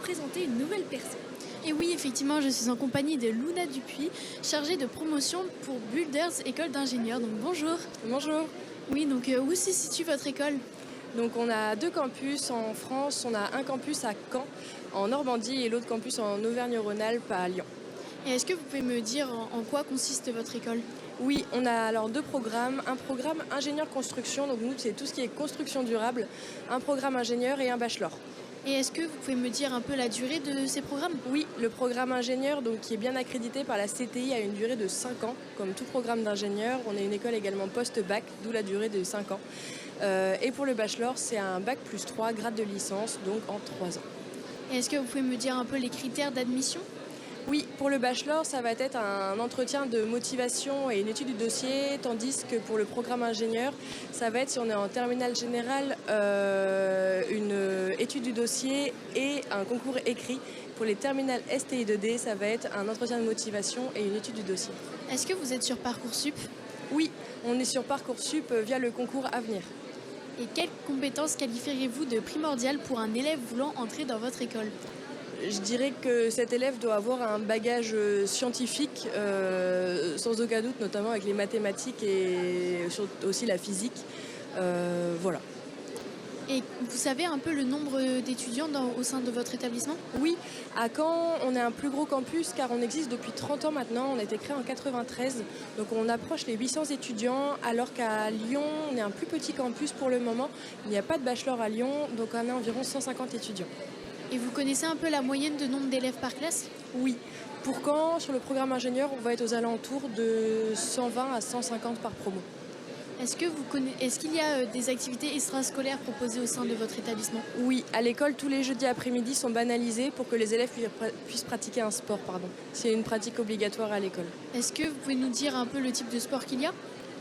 présenter une nouvelle personne. Et oui, effectivement, je suis en compagnie de Luna Dupuis, chargée de promotion pour Builders École d'ingénieurs. Donc bonjour. Bonjour. Oui, donc où se situe votre école ? Donc on a 2 campus en France. On a un campus à Caen, en Normandie, et l'autre campus en Auvergne-Rhône-Alpes, à Lyon. Et est-ce que vous pouvez me dire en quoi consiste votre école ? Oui, on a alors 2 programmes. Un programme ingénieur construction, donc nous c'est tout ce qui est construction durable. Un programme ingénieur et un bachelor. Et est-ce que vous pouvez me dire un peu la durée de ces programmes ? Oui, le programme ingénieur, donc, qui est bien accrédité par la CTI, a une durée de 5 ans. Comme tout programme d'ingénieur, on est une école également post-bac, d'où la durée de 5 ans. Et pour le bachelor, c'est un bac plus 3, grade de licence, donc en 3 ans. Et est-ce que vous pouvez me dire un peu les critères d'admission ? Oui, pour le bachelor, ça va être un entretien de motivation et une étude du dossier, tandis que pour le programme ingénieur, ça va être, si on est en terminale générale, une étude du dossier et un concours écrit. Pour les terminales STI 2D, ça va être un entretien de motivation et une étude du dossier. Est-ce que vous êtes sur Parcoursup ? Oui, on est sur Parcoursup via le concours Avenir. Et quelles compétences qualifieriez-vous de primordiales pour un élève voulant entrer dans votre école ? Je dirais que cet élève doit avoir un bagage scientifique, sans aucun doute, notamment avec les mathématiques et aussi la physique. Voilà. Et vous savez un peu le nombre d'étudiants au sein de votre établissement ? Oui, à Caen, on est un plus gros campus car on existe depuis 30 ans maintenant. On a été créé en 93, donc on approche les 800 étudiants, alors qu'à Lyon, on est un plus petit campus pour le moment. Il n'y a pas de bachelor à Lyon, donc on a environ 150 étudiants. Et vous connaissez un peu la moyenne de nombre d'élèves par classe ? Oui. Pour Caen, sur le programme ingénieur, on va être aux alentours de 120 à 150 par promo. Est-ce qu'il y a des activités extrascolaires proposées au sein de votre établissement ? Oui, à l'école, tous les jeudis après-midi sont banalisés pour que les élèves puissent pratiquer un sport. C'est une pratique obligatoire à l'école. Est-ce que vous pouvez nous dire un peu le type de sport qu'il y a ?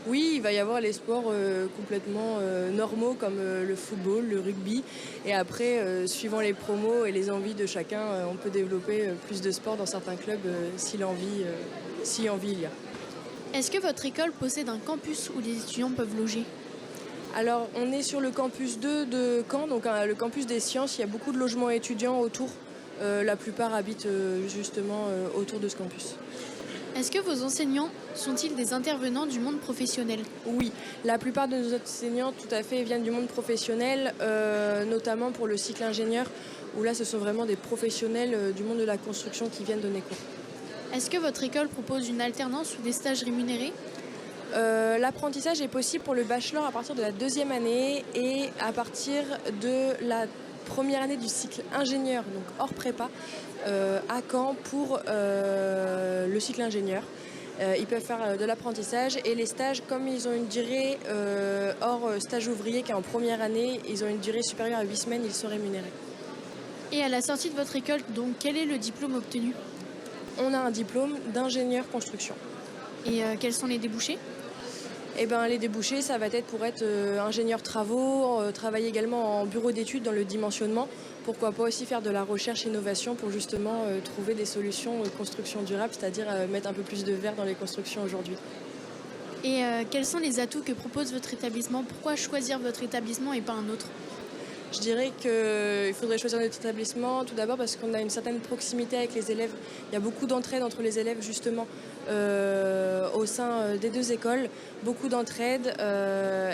Oui, il va y avoir les sports complètement normaux comme le football, le rugby. Et après, suivant les promos et les envies de chacun, on peut développer plus de sports dans certains clubs si envie il y a. Est-ce que votre école possède un campus où les étudiants peuvent loger ? Alors, on est sur le campus 2 de Caen, donc le campus des sciences. Il y a beaucoup de logements étudiants autour. La plupart habitent justement autour de ce campus. Est-ce que vos enseignants sont-ils des intervenants du monde professionnel ? Oui, la plupart de nos enseignants, tout à fait, viennent du monde professionnel, notamment pour le cycle ingénieur, où là, ce sont vraiment des professionnels du monde de la construction qui viennent donner cours. Est-ce que votre école propose une alternance ou des stages rémunérés ? L'apprentissage est possible pour le bachelor à partir de la 2e année et à partir de la première année du cycle ingénieur, donc hors prépa, à Caen pour le cycle ingénieur. Ils peuvent faire de l'apprentissage et les stages, comme ils ont une durée hors stage ouvrier qui est en première année, ils ont une durée supérieure à 8 semaines, ils sont rémunérés. Et à la sortie de votre école, donc, quel est le diplôme obtenu ? On a un diplôme d'ingénieur construction. Et quels sont les débouchés ? Les débouchés, ça va être pour être ingénieur travaux, travailler également en bureau d'études dans le dimensionnement. Pourquoi pas aussi faire de la recherche-innovation pour justement trouver des solutions de construction durable, c'est-à-dire mettre un peu plus de verre dans les constructions aujourd'hui. Et quels sont les atouts que propose votre établissement ? Pourquoi choisir votre établissement et pas un autre ? Je dirais qu'il faudrait choisir notre établissement tout d'abord parce qu'on a une certaine proximité avec les élèves. Il y a beaucoup d'entraide entre les élèves justement au sein des 2 écoles. Beaucoup d'entraide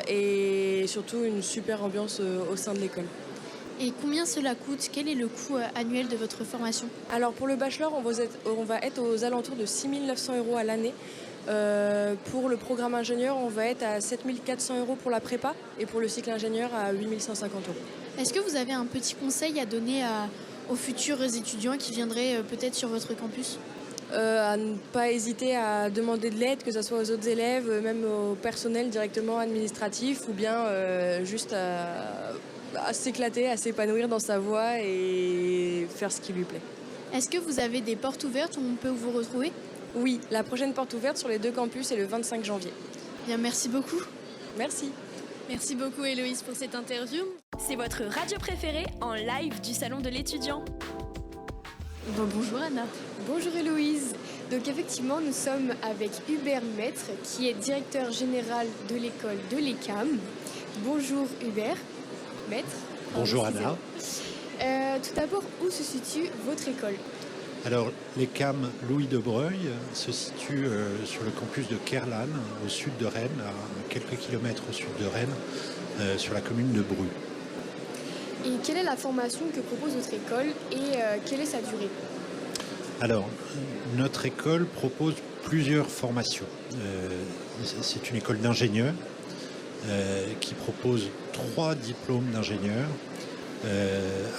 et surtout une super ambiance au sein de l'école. Et combien cela coûte ? Quel est le coût annuel de votre formation ? Alors pour le bachelor, on va être aux alentours de 6 900 € à l'année. Pour le programme ingénieur, on va être à 7 400 € pour la prépa et pour le cycle ingénieur à 8 150 €. Est-ce que vous avez un petit conseil à donner aux futurs étudiants qui viendraient peut-être sur votre campus ? À ne pas hésiter à demander de l'aide, que ce soit aux autres élèves, même au personnel directement administratif, ou bien juste à s'éclater, à s'épanouir dans sa voie et faire ce qui lui plaît. Est-ce que vous avez des portes ouvertes où on peut vous retrouver ? Oui, la prochaine porte ouverte sur les 2 campus est le 25 janvier. Bien, merci beaucoup. Merci. Merci beaucoup Héloïse pour cette interview. C'est votre radio préférée en live du Salon de l'étudiant. Bonjour Anna. Bonjour Héloïse. Donc effectivement, nous sommes avec Hubert Maître, qui est directeur général de l'école de l'ECAM. Bonjour Hubert Maître. Bonjour Anna. Tout d'abord, où se situe votre école? Alors, l'ECAM Louis de Breuil se situe sur le campus de Kerlan, au sud de Rennes, à quelques kilomètres au sud de Rennes, sur la commune de Bru. Et quelle est la formation que propose votre école et quelle est sa durée? Alors, notre école propose plusieurs formations. C'est une école d'ingénieurs qui propose 3 diplômes d'ingénieurs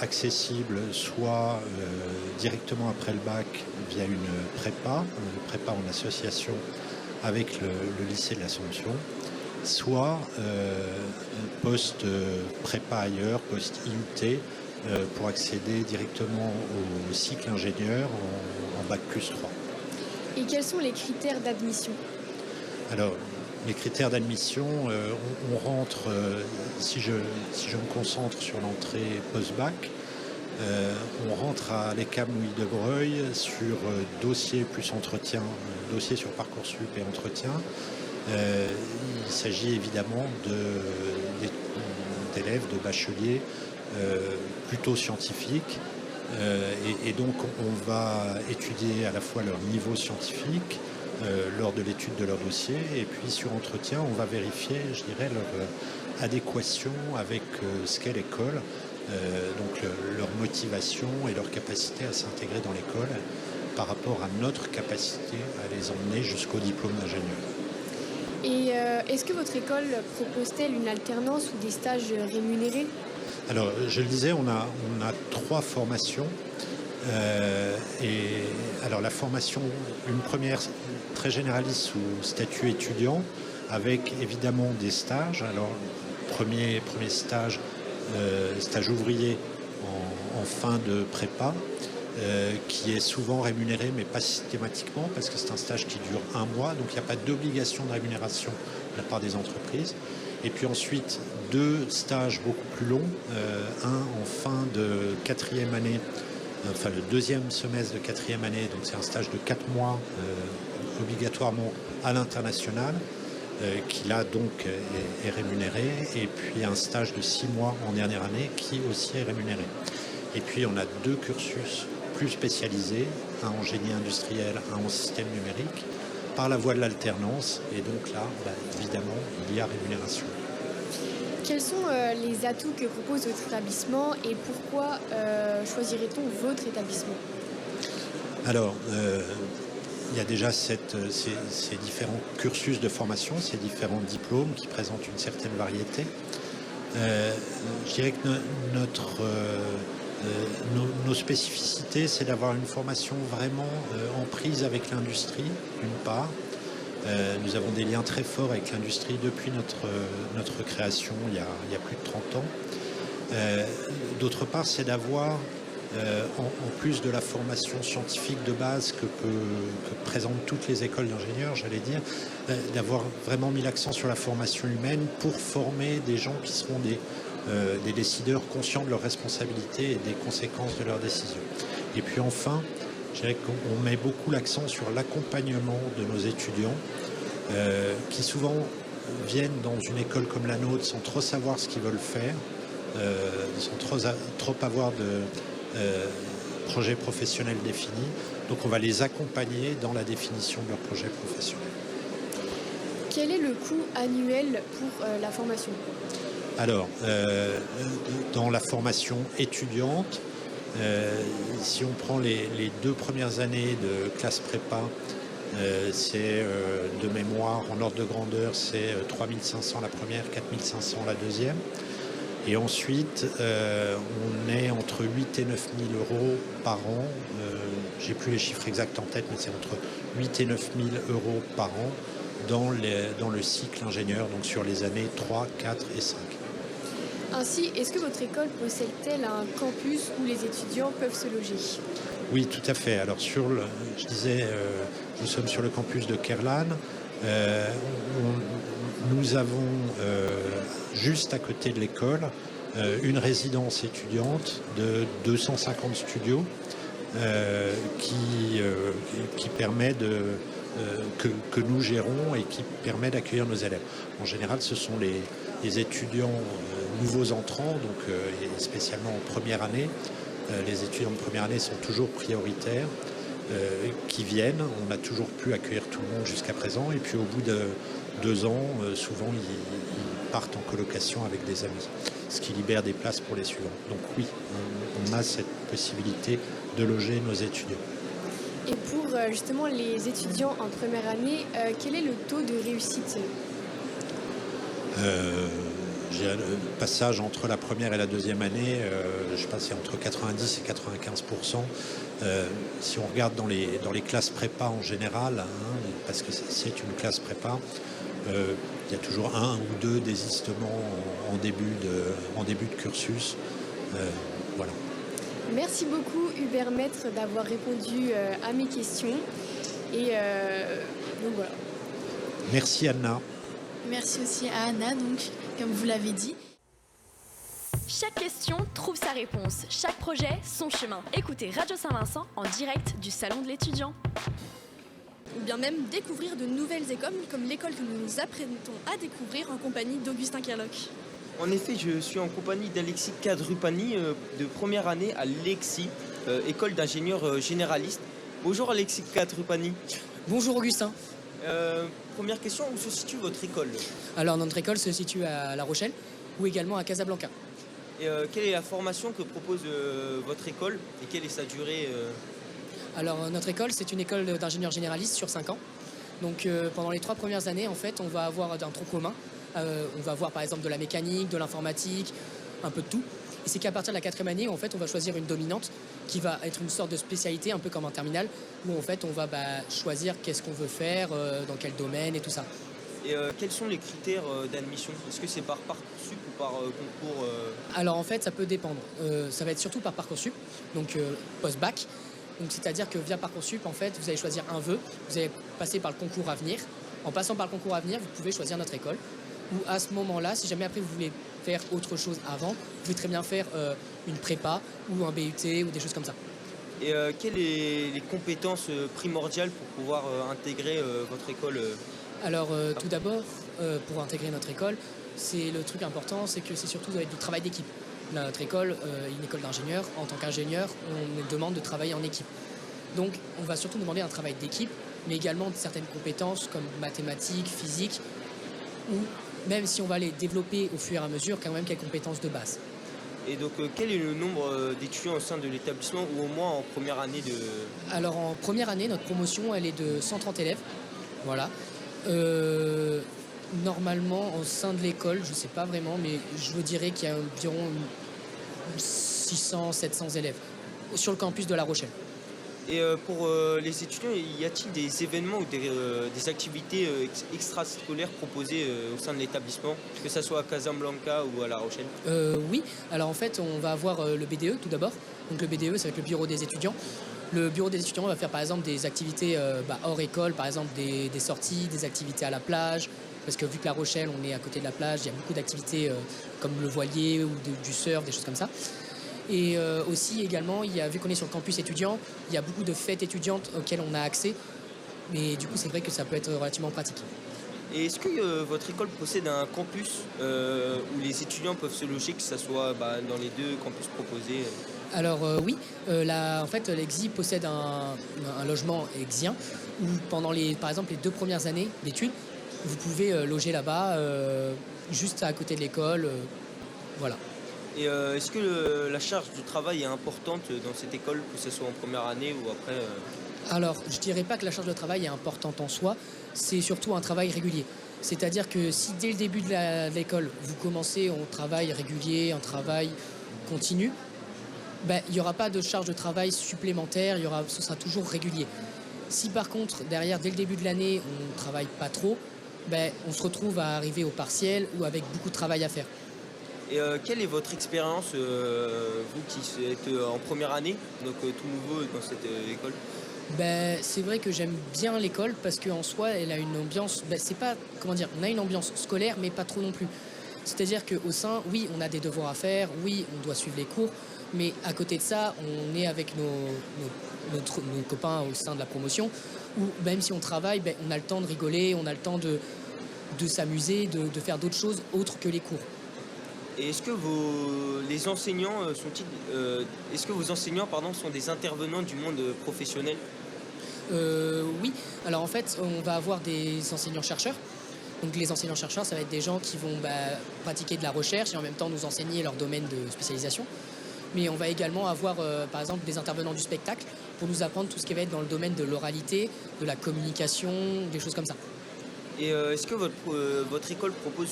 accessibles soit directement après le bac via une prépa en association avec le lycée de l'Assomption, soit post-prépa ailleurs, post-IUT, pour accéder directement au cycle ingénieur en bac plus 3. Et quels sont les critères d'admission? Alors, les critères d'admission, on rentre, si je me concentre sur l'entrée post-bac, on rentre à l'ECAM Louis de Breuil sur dossier plus entretien, dossier sur Parcoursup et entretien. Il s'agit évidemment d'élèves, de bacheliers plutôt scientifiques. Et donc on va étudier à la fois leur niveau scientifique lors de l'étude de leur dossier, et puis sur entretien on va vérifier, je dirais, leur adéquation avec ce qu'est l'école, donc leur motivation et leur capacité à s'intégrer dans l'école par rapport à notre capacité à les emmener jusqu'au diplôme d'ingénieur. Et est-ce que votre école propose-t-elle une alternance ou des stages rémunérés? Alors, je le disais, on a 3 formations. Et alors, la formation, une première très généraliste sous statut étudiant, avec évidemment des stages. Alors, premier stage, stage ouvrier en fin de prépa, qui est souvent rémunéré, mais pas systématiquement, parce que c'est un stage qui dure 1 mois, donc il n'y a pas d'obligation de rémunération de la part des entreprises. Et puis ensuite, 2 stages beaucoup plus longs, un en fin de 4e année, enfin le 2e semestre de 4e année, donc c'est un stage de 4 mois obligatoirement à l'international, qui là donc est rémunéré, et puis un stage de 6 mois en dernière année qui aussi est rémunéré. Et puis on a 2 cursus plus spécialisés, un en génie industriel, un en système numérique, par la voie de l'alternance, et donc là, évidemment, il y a rémunération. Quels sont les atouts que propose votre établissement et pourquoi choisirait-on votre établissement? Alors, il y a déjà ces différents cursus de formation, ces différents diplômes qui présentent une certaine variété. Je dirais que nos spécificités, c'est d'avoir une formation vraiment en prise avec l'industrie, d'une part. Nous avons des liens très forts avec l'industrie depuis notre création il y a plus de 30 ans. D'autre part, c'est d'avoir, en plus de la formation scientifique de base que présentent toutes les écoles d'ingénieurs, j'allais dire, d'avoir vraiment mis l'accent sur la formation humaine pour former des gens qui seront des décideurs conscients de leurs responsabilités et des conséquences de leurs décisions. Et puis enfin, je dirais qu'on met beaucoup l'accent sur l'accompagnement de nos étudiants qui souvent viennent dans une école comme la nôtre sans trop savoir ce qu'ils veulent faire, sans trop avoir de projet professionnel défini. Donc on va les accompagner dans la définition de leur projet professionnel. Quel est le coût annuel pour la formation? Alors, dans la formation étudiante, si on prend les 2 premières années de classe prépa, c'est de mémoire, en ordre de grandeur, c'est 3 500 la première, 4 500 la deuxième. Et ensuite, on est entre 8 et 9 000 euros par an. J'ai plus les chiffres exacts en tête, mais c'est entre 8 et 9 000 euros par an dans le cycle ingénieur, donc sur les années 3, 4 et 5. Ainsi, est-ce que votre école possède-t-elle un campus où les étudiants peuvent se loger? Oui, tout à fait. Alors, je disais, nous sommes sur le campus de Kerlan. Nous avons, juste à côté de l'école, une résidence étudiante de 250 studios qui permet que nous gérons et qui permet d'accueillir nos élèves. En général, ce sont les les étudiants nouveaux entrants, donc, et spécialement en première année. Les étudiants de première année sont toujours prioritaires, qui viennent. On a toujours pu accueillir tout le monde jusqu'à présent. Et puis au bout de 2 ans, souvent ils partent en colocation avec des amis, ce qui libère des places pour les suivants. Donc oui, on a cette possibilité de loger nos étudiants. Et pour justement les étudiants en première année, quel est le taux de réussite? J'ai le passage entre la première et la deuxième année, je sais pas, c'est entre 90 et 95%. Si on regarde dans les classes prépa en général, parce que c'est une classe prépa, il y a toujours 1 ou 2 désistements en début de cursus. Voilà. Merci beaucoup Hubert Maître d'avoir répondu à mes questions. Et donc voilà. Merci Anna. Merci aussi à Anna, donc, comme vous l'avez dit. Chaque question trouve sa réponse, chaque projet son chemin. Écoutez Radio Saint-Vincent en direct du Salon de l'étudiant. Ou bien même découvrir de nouvelles écoles, comme l'école que nous nous apprêtons à découvrir en compagnie d'Augustin Kerlock. En effet, je suis en compagnie d'Alexis Kadrupani de première année à l'EXI, école d'ingénieurs généralistes. Bonjour Alexis Kadrupani. Bonjour Augustin. Première question, où se situe votre école? Alors notre école se situe à La Rochelle ou également à Casablanca. Et quelle est la formation que propose votre école et quelle est sa durée Alors notre école, c'est une école d'ingénieurs généralistes sur 5 ans. Donc pendant les 3 premières années, en fait, on va avoir un tronc commun. On va avoir par exemple de la mécanique, de l'informatique, un peu de tout. Et c'est qu'à partir de la 4e année, en fait, on va choisir une dominante qui va être une sorte de spécialité, un peu comme un terminal, où en fait on va choisir qu'est-ce qu'on veut faire, dans quel domaine et tout ça. Et quels sont les critères d'admission? Est-ce que c'est par Parcoursup ou par concours Alors en fait, ça peut dépendre. Ça va être surtout par Parcoursup, donc post-bac. Donc c'est-à-dire que via Parcoursup, en fait, vous allez choisir un vœu, vous allez passer par le concours Avenir. En passant par le concours Avenir, vous pouvez choisir notre école. Ou à ce moment-là, si jamais après vous voulez faire autre chose avant, vous pouvez très bien faire une prépa ou un BUT ou des choses comme ça. Et quelles sont les compétences primordiales pour pouvoir intégrer votre école Alors tout d'abord, pour intégrer notre école, c'est le truc important, c'est que c'est surtout du travail d'équipe. Notre école, une école d'ingénieur, en tant qu'ingénieur, on nous demande de travailler en équipe. Donc on va surtout demander un travail d'équipe, mais également certaines compétences comme mathématiques, physique, ou même si on va les développer au fur et à mesure, quand même quelques compétences de base. Et donc quel est le nombre d'étudiants au sein de l'établissement ou au moins en première année de... Alors en première année, notre promotion, elle est de 130 élèves. Voilà. Normalement, au sein de l'école, je ne sais pas vraiment, mais je vous dirais qu'il y a environ 600-700 élèves sur le campus de La Rochelle. Et pour les étudiants, y a-t-il des événements ou des activités extrascolaires proposées au sein de l'établissement, que ce soit à Casablanca ou à La Rochelle? Oui, alors en fait, on va avoir le BDE tout d'abord. Donc le BDE, ça va être le bureau des étudiants. Le bureau des étudiants va faire par exemple des activités hors école, par exemple des sorties, des activités à la plage. Parce que vu que La Rochelle, on est à côté de la plage, il y a beaucoup d'activités comme le voilier ou du surf, des choses comme ça. Et aussi également, vu qu'on est sur le campus étudiant, il y a beaucoup de fêtes étudiantes auxquelles on a accès. Mais du coup, c'est vrai que ça peut être relativement pratique. Et est-ce que votre école possède un campus où les étudiants peuvent se loger, que ce soit dans les 2 campus proposés Alors oui, en fait, l'EXI possède un logement exien où pendant par exemple les 2 premières années d'études, vous pouvez loger là-bas, juste à côté de l'école. Voilà. Et est-ce que la charge de travail est importante dans cette école, que ce soit en première année ou après Alors, je dirais pas que la charge de travail est importante en soi, c'est surtout un travail régulier. C'est-à-dire que si dès le début de l'école, vous commencez en travail régulier, en travail continu, il n'y aura pas de charge de travail supplémentaire, ce sera toujours régulier. Si par contre, derrière, dès le début de l'année, on ne travaille pas trop, on se retrouve à arriver au partiel ou avec beaucoup de travail à faire. Et quelle est votre expérience, vous qui êtes en première année, donc tout nouveau dans cette école? C'est vrai que j'aime bien l'école parce qu'en soi, elle a une ambiance, on a une ambiance scolaire, mais pas trop non plus. C'est-à-dire qu'au sein, oui, on a des devoirs à faire, oui, on doit suivre les cours, mais à côté de ça, on est avec nos copains au sein de la promotion, où même si on travaille, on a le temps de rigoler, on a le temps de de s'amuser, de faire d'autres choses autres que les cours. Et est-ce que les enseignants est-ce que vos enseignants sont des intervenants du monde professionnel? Oui, alors en fait, on va avoir des enseignants-chercheurs. Donc les enseignants-chercheurs, ça va être des gens qui vont pratiquer de la recherche et en même temps nous enseigner leur domaine de spécialisation. Mais on va également avoir, par exemple, des intervenants du spectacle pour nous apprendre tout ce qui va être dans le domaine de l'oralité, de la communication, des choses comme ça. Et est-ce que votre école propose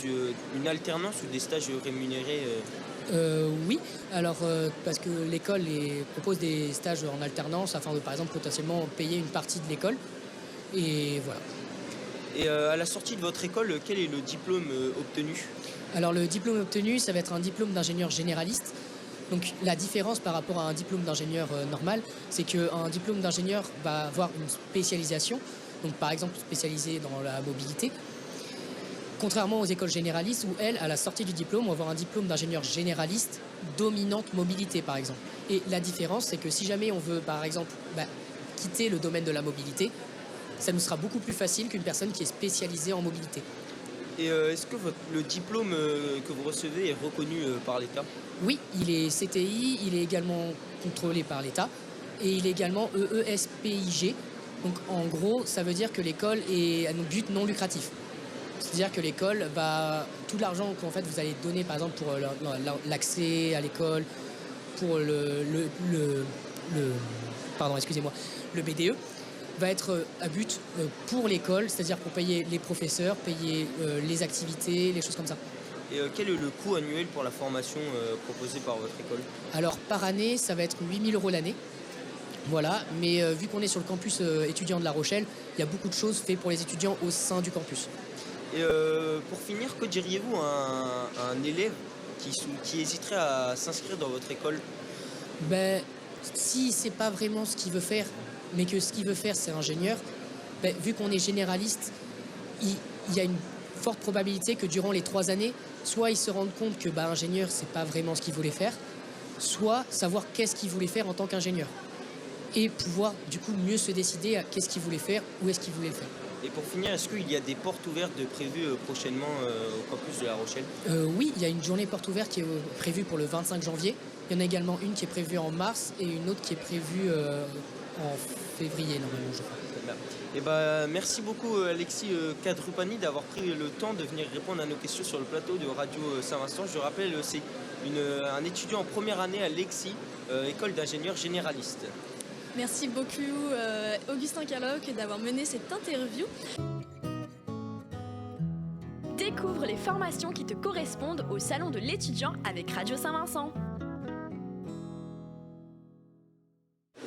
une alternance ou des stages rémunérés Oui, alors parce que l'école propose des stages en alternance afin de, par exemple, potentiellement payer une partie de l'école. Et voilà. Et à la sortie de votre école, quel est le diplôme obtenu? Alors le diplôme obtenu, ça va être un diplôme d'ingénieur généraliste. Donc la différence par rapport à un diplôme d'ingénieur normal, c'est qu'un diplôme d'ingénieur va avoir une spécialisation, donc par exemple spécialisé dans la mobilité. Contrairement aux écoles généralistes où elles, à la sortie du diplôme, vont avoir un diplôme d'ingénieur généraliste dominante mobilité par exemple. Et la différence, c'est que si jamais on veut par exemple quitter le domaine de la mobilité, ça nous sera beaucoup plus facile qu'une personne qui est spécialisée en mobilité. Et est-ce que le diplôme que vous recevez est reconnu par l'État? Oui, il est CTI, il est également contrôlé par l'État et il est également EESPIG. Donc en gros, ça veut dire que l'école est à but non lucratif. C'est-à-dire que l'école va... Tout l'argent qu'en fait vous allez donner par exemple pour l'accès à l'école, pour le BDE, va être à but pour l'école, c'est-à-dire pour payer les professeurs, payer les activités, les choses comme ça. Et quel est le coût annuel pour la formation proposée par votre école? Alors par année, ça va être 8 000 € l'année. Voilà, mais vu qu'on est sur le campus étudiant de La Rochelle, il y a beaucoup de choses faites pour les étudiants au sein du campus. Et pour finir, que diriez-vous à un élève qui hésiterait à s'inscrire dans votre école? Si c'est pas vraiment ce qu'il veut faire, mais que ce qu'il veut faire c'est ingénieur, vu qu'on est généraliste, il y a une forte probabilité que durant les 3 années, soit il se rende compte que ingénieur c'est pas vraiment ce qu'il voulait faire, soit savoir qu'est-ce qu'il voulait faire en tant qu'ingénieur. Et pouvoir du coup mieux se décider à qu'est-ce qu'il voulait faire, où est-ce qu'il voulait le faire. Et pour finir, est-ce qu'il y a des portes ouvertes prévues prochainement au campus de La Rochelle? Oui, il y a une journée porte ouverte qui est prévue pour le 25 janvier. Il y en a également une qui est prévue en mars et une autre qui est prévue en février normalement, je crois. Merci beaucoup Alexis Kadrupani d'avoir pris le temps de venir répondre à nos questions sur le plateau de Radio Saint-Vincent. Je rappelle, c'est un étudiant en première année à l'EXI, école d'ingénieurs généralistes. Merci beaucoup Augustin Carloc d'avoir mené cette interview. Découvre les formations qui te correspondent au Salon de l'étudiant avec Radio Saint-Vincent.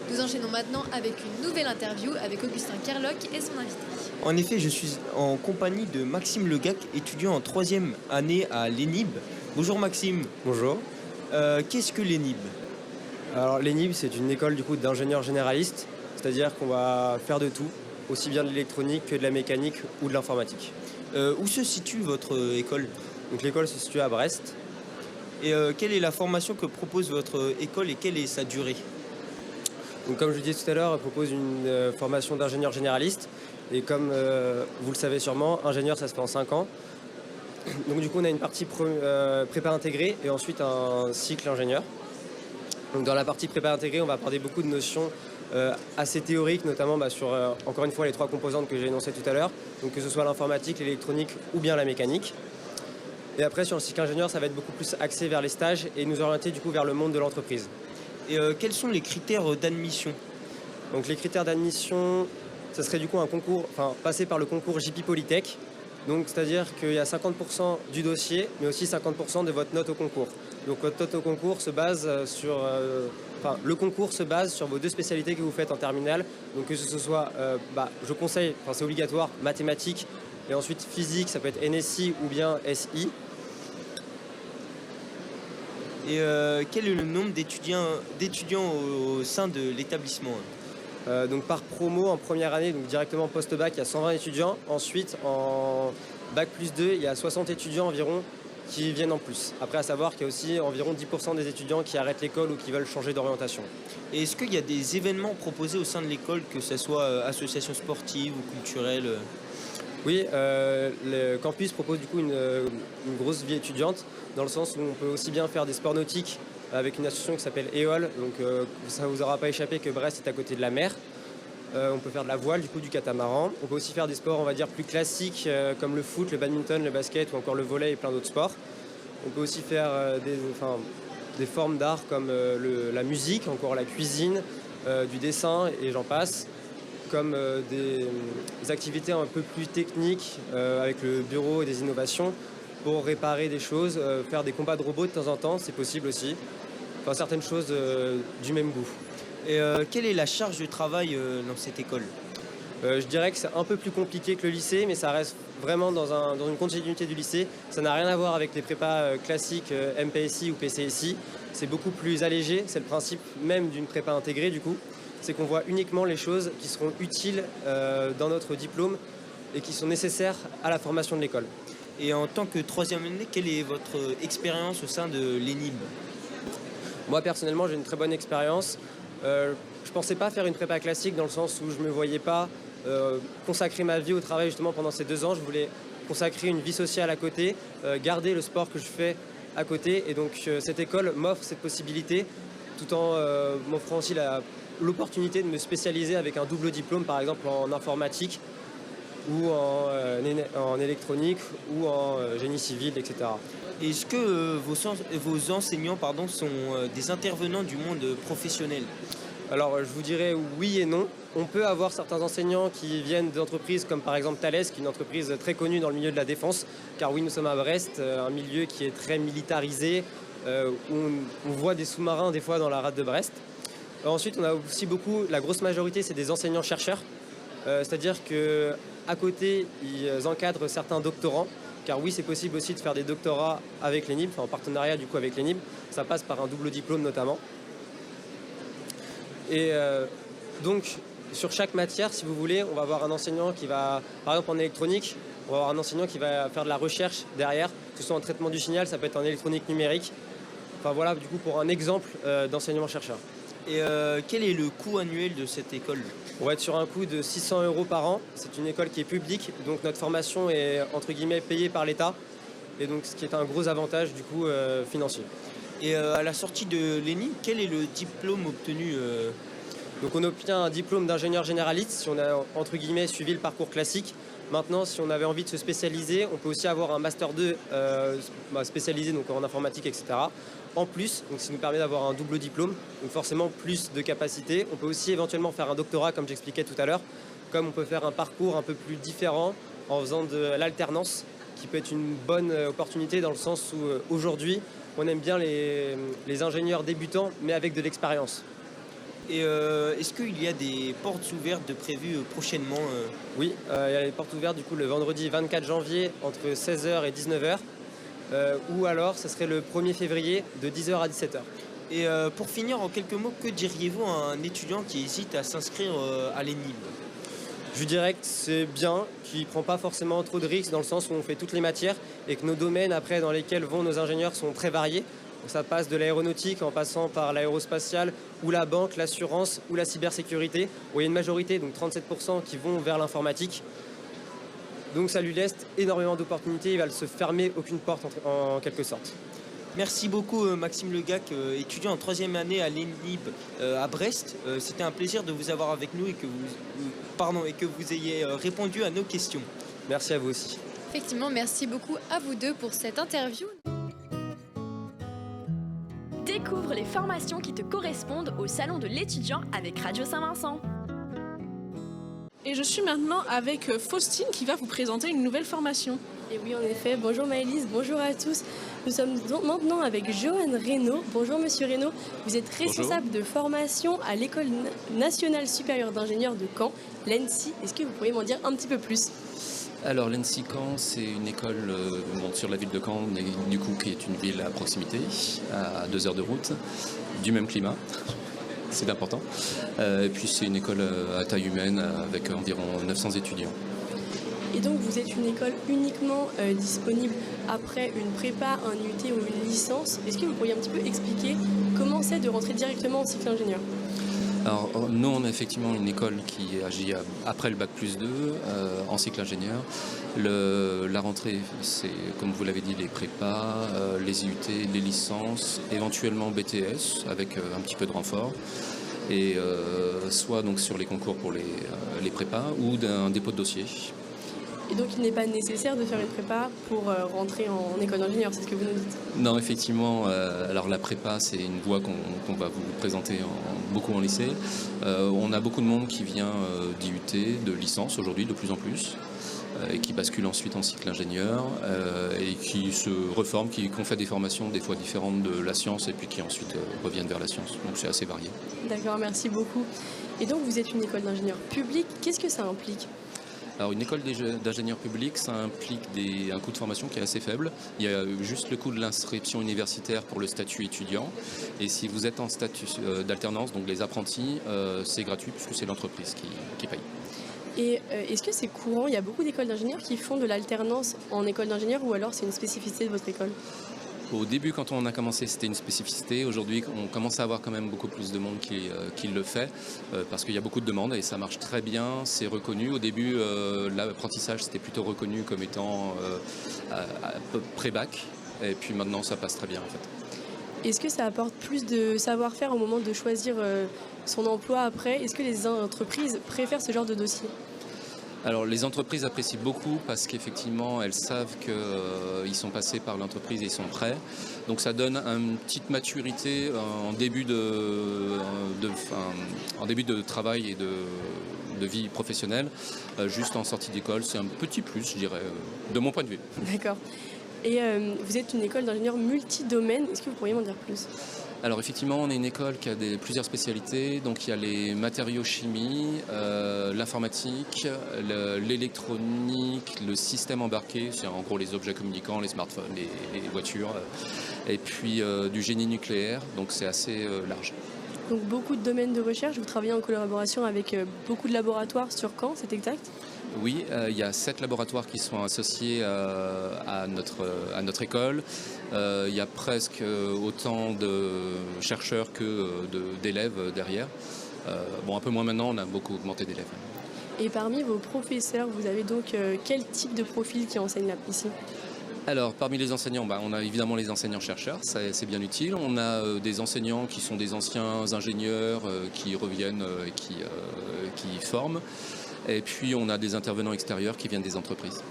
Nous enchaînons maintenant avec une nouvelle interview avec Augustin Carloc et son invité. En effet, je suis en compagnie de Maxime Legac, étudiant en 3e année à l'ENIB. Bonjour Maxime. Bonjour. Qu'est-ce que l'ENIB? Alors l'ENIB, c'est une école d'ingénieurs généralistes, c'est-à-dire qu'on va faire de tout, aussi bien de l'électronique que de la mécanique ou de l'informatique. Où se situe votre école? Donc l'école se situe à Brest. Et quelle est la formation que propose votre école et quelle est sa durée? Donc comme je le disais tout à l'heure, elle propose une formation d'ingénieur généraliste. Et comme vous le savez sûrement, ingénieur ça se fait en 5 ans. Donc du coup on a une partie prépa intégrée et ensuite un cycle ingénieur. Donc dans la partie prépa intégrée, on va aborder beaucoup de notions assez théoriques, notamment sur, encore une fois, les 3 composantes que j'ai énoncées tout à l'heure. Donc que ce soit l'informatique, l'électronique ou bien la mécanique. Et après, sur le cycle ingénieur, ça va être beaucoup plus axé vers les stages et nous orienter du coup vers le monde de l'entreprise. Et quels sont les critères d'admission? Donc les critères d'admission, ça serait du coup un concours, passer par le concours JP Polytech. Donc c'est-à-dire qu'il y a 50% du dossier, mais aussi 50% de votre note au concours. Donc votre note au concours se base sur... le concours se base sur vos 2 spécialités que vous faites en terminale. Donc que ce soit, je conseille, c'est obligatoire, mathématiques, et ensuite physique, ça peut être NSI ou bien SI. Et quel est le nombre d'étudiants au sein de l'établissement? Donc par promo, en première année, donc directement post-bac, il y a 120 étudiants. Ensuite, en bac plus 2, il y a 60 étudiants environ qui viennent en plus. Après, à savoir qu'il y a aussi environ 10% des étudiants qui arrêtent l'école ou qui veulent changer d'orientation. Et est-ce qu'il y a des événements proposés au sein de l'école, que ce soit associations sportives ou culturelles? Oui, le campus propose du coup une grosse vie étudiante, dans le sens où on peut aussi bien faire des sports nautiques avec une association qui s'appelle EOL, donc ça ne vous aura pas échappé que Brest est à côté de la mer. On peut faire de la voile, du coup du catamaran. On peut aussi faire des sports, on va dire, plus classiques comme le foot, le badminton, le basket ou encore le volley et plein d'autres sports. On peut aussi faire des formes d'art comme la musique, encore la cuisine, du dessin et j'en passe, comme des activités un peu plus techniques avec le bureau et des innovations pour réparer des choses, faire des combats de robots de temps en temps, c'est possible aussi. Enfin, certaines choses du même goût. Et quelle est la charge de travail dans cette école? Je dirais que c'est un peu plus compliqué que le lycée, mais ça reste vraiment dans une continuité du lycée. Ça n'a rien à voir avec les prépas classiques MPSI ou PCSI. C'est beaucoup plus allégé, c'est le principe même d'une prépa intégrée du coup. C'est qu'on voit uniquement les choses qui seront utiles dans notre diplôme et qui sont nécessaires à la formation de l'école. Et en tant que troisième année, quelle est votre expérience au sein de l'ENIB? Moi personnellement, j'ai une très bonne expérience. Je ne pensais pas faire une prépa classique dans le sens où je ne me voyais pas consacrer ma vie au travail justement pendant ces 2 ans. Je voulais consacrer une vie sociale à côté, garder le sport que je fais à côté. Et donc cette école m'offre cette possibilité tout en m'offrant aussi l'opportunité de me spécialiser avec un double diplôme, par exemple en informatique ou en électronique ou en génie civil, etc. Est-ce que vos enseignants sont des intervenants du monde professionnel? Alors je vous dirais oui et non. On peut avoir certains enseignants qui viennent d'entreprises comme par exemple Thales, qui est une entreprise très connue dans le milieu de la défense, car oui, nous sommes à Brest, un milieu qui est très militarisé, où on voit des sous-marins des fois dans la rade de Brest. Ensuite, on a aussi beaucoup, la grosse majorité, c'est des enseignants-chercheurs, c'est-à-dire qu'à côté, ils encadrent certains doctorants, car oui, c'est possible aussi de faire des doctorats avec l'ENIB, en partenariat du coup avec l'ENIB. Ça passe par un double diplôme notamment. Et donc, sur chaque matière, si vous voulez, on va avoir un enseignant qui va, par exemple en électronique, on va avoir un enseignant qui va faire de la recherche derrière, que ce soit en traitement du signal, ça peut être en électronique numérique. Enfin voilà, du coup, pour un exemple d'enseignement-chercheur. Et quel est le coût annuel de cette école? On va être sur un coût de 600 € par an. C'est une école qui est publique, donc notre formation est entre guillemets payée par l'État, et donc ce qui est un gros avantage du coup financier. Et à la sortie de l'ENIB, quel est le diplôme obtenu Donc on obtient un diplôme d'ingénieur généraliste si on a entre guillemets suivi le parcours classique. Maintenant, si on avait envie de se spécialiser, on peut aussi avoir un Master 2 spécialisé donc en informatique, etc. En plus, donc, ce qui nous permet d'avoir un double diplôme, donc forcément plus de capacités. On peut aussi éventuellement faire un doctorat, comme j'expliquais tout à l'heure, comme on peut faire un parcours un peu plus différent en faisant de l'alternance, qui peut être une bonne opportunité dans le sens où aujourd'hui, on aime bien les ingénieurs débutants, mais avec de l'expérience. Et est-ce qu'il y a des portes ouvertes de prévues prochainement Oui, il y a les portes ouvertes du coup le vendredi 24 janvier entre 16h et 19h. Ou alors, ce serait le 1er février de 10h à 17h. Et pour finir, en quelques mots, que diriez-vous à un étudiant qui hésite à s'inscrire à l'ENIB? Je dirais que c'est bien, qu'il ne prend pas forcément trop de risques dans le sens où on fait toutes les matières et que nos domaines après dans lesquels vont nos ingénieurs sont très variés. Donc ça passe de l'aéronautique en passant par l'aérospatiale ou la banque, l'assurance ou la cybersécurité, où il y a une majorité, donc 37%, qui vont vers l'informatique. Donc ça lui laisse énormément d'opportunités, il va se fermer aucune porte en quelque sorte. Merci beaucoup Maxime Legac, étudiant en 3e année à l'ENIB à Brest. C'était un plaisir de vous avoir avec nous et que vous ayez répondu à nos questions. Merci à vous aussi. Effectivement, merci beaucoup à vous deux pour cette interview. Découvre les formations qui te correspondent au Salon de l'étudiant avec Radio Saint-Vincent. Et je suis maintenant avec Faustine qui va vous présenter une nouvelle formation. Et oui, en effet. Bonjour Maëlys, bonjour à tous. Nous sommes maintenant avec Johan Reynaud. Bonjour Monsieur Reynaud. Vous êtes responsable de formation à l'École nationale supérieure d'ingénieurs de Caen, l'ENSI. Est-ce que vous pourriez m'en dire un petit peu plus? Alors l'ENSI Caen, c'est une école sur la ville de Caen, du coup, qui est une ville à proximité, à 2 heures de route, du même climat. C'est important. Et puis c'est une école à taille humaine avec environ 900 étudiants. Et donc vous êtes une école uniquement disponible après une prépa, un UT ou une licence. Est-ce que vous pourriez un petit peu expliquer comment c'est de rentrer directement en cycle ingénieur? Alors, nous, on a effectivement une école qui agit après le Bac+2 en cycle ingénieur. La rentrée, c'est, comme vous l'avez dit, les prépas, les IUT, les licences, éventuellement BTS avec un petit peu de renfort. Et soit donc sur les concours pour les prépas ou d'un dépôt de dossier. Et donc il n'est pas nécessaire de faire une prépa pour rentrer en école d'ingénieur, c'est ce que vous nous dites? Non, effectivement, alors la prépa, c'est une voie qu'on va vous présenter beaucoup en lycée. On a beaucoup de monde qui vient d'IUT, de licence aujourd'hui, de plus en plus, et qui bascule ensuite en cycle ingénieur, et qui se reforment, qui ont fait des formations des fois différentes de la science, et puis qui ensuite reviennent vers la science. Donc c'est assez varié. D'accord, merci beaucoup. Et donc vous êtes une école d'ingénieur public, qu'est-ce que ça implique? Alors une école d'ingénieur public, ça implique un coût de formation qui est assez faible. Il y a juste le coût de l'inscription universitaire pour le statut étudiant. Et si vous êtes en statut d'alternance, donc les apprentis, c'est gratuit puisque c'est l'entreprise qui paye. Et est-ce que c'est courant? Il y a beaucoup d'écoles d'ingénieurs qui font de l'alternance en école d'ingénieur ou alors c'est une spécificité de votre école? Au début, quand on a commencé, c'était une spécificité. Aujourd'hui, on commence à avoir quand même beaucoup plus de monde qui le fait parce qu'il y a beaucoup de demandes et ça marche très bien, c'est reconnu. Au début, l'apprentissage, c'était plutôt reconnu comme étant pré-bac et puis maintenant, ça passe très bien en fait. Est-ce que ça apporte plus de savoir-faire au moment de choisir son emploi après? Est-ce que les entreprises préfèrent ce genre de dossier? Alors les entreprises apprécient beaucoup parce qu'effectivement elles savent qu'ils sont passés par l'entreprise et ils sont prêts. Donc ça donne une petite maturité en début de travail et de vie professionnelle. Juste en sortie d'école, c'est un petit plus, je dirais, de mon point de vue. D'accord. Et vous êtes une école d'ingénieurs multidomaines. Est-ce que vous pourriez m'en dire plus? Alors effectivement, on est une école qui a plusieurs spécialités. Donc il y a les matériaux chimie, l'informatique, l'électronique, le système embarqué, c'est en gros les objets communicants, les smartphones, les voitures, et puis du génie nucléaire, donc c'est assez large. Donc beaucoup de domaines de recherche, vous travaillez en collaboration avec beaucoup de laboratoires sur Caen, c'est exact? Oui, il y a 7 laboratoires qui sont associés à notre école. Il y a presque autant de chercheurs que d'élèves derrière. Un peu moins maintenant, on a beaucoup augmenté d'élèves. Et parmi vos professeurs, vous avez donc quel type de profil qui enseigne ici? Alors, parmi les enseignants, on a évidemment les enseignants-chercheurs, c'est bien utile. On a des enseignants qui sont des anciens ingénieurs qui reviennent et qui forment. Et puis, on a des intervenants extérieurs qui viennent des entreprises.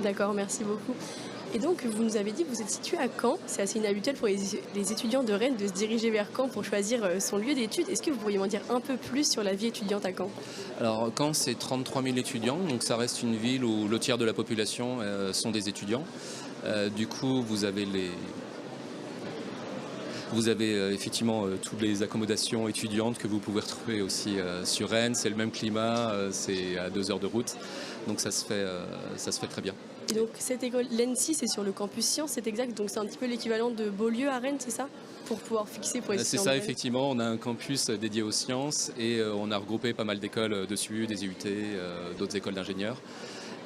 D'accord, merci beaucoup. Et donc, vous nous avez dit que vous êtes situé à Caen. C'est assez inhabituel pour les étudiants de Rennes de se diriger vers Caen pour choisir son lieu d'études. Est-ce que vous pourriez m'en dire un peu plus sur la vie étudiante à Caen? Alors, Caen, c'est 33 000 étudiants, donc ça reste une ville où le tiers de la population sont des étudiants. Du coup, vous avez effectivement toutes les accommodations étudiantes que vous pouvez retrouver aussi sur Rennes. C'est le même climat, c'est à 2 heures de route, donc ça se fait très bien. Et donc cette école, l'ENSI, c'est sur le campus Sciences, c'est exact, donc c'est un petit peu l'équivalent de Beaulieu à Rennes, c'est ça? Pour pouvoir fixer pour les étudiants. C'est ça, effectivement, on a un campus dédié aux sciences et on a regroupé pas mal d'écoles dessus, des IUT, d'autres écoles d'ingénieurs.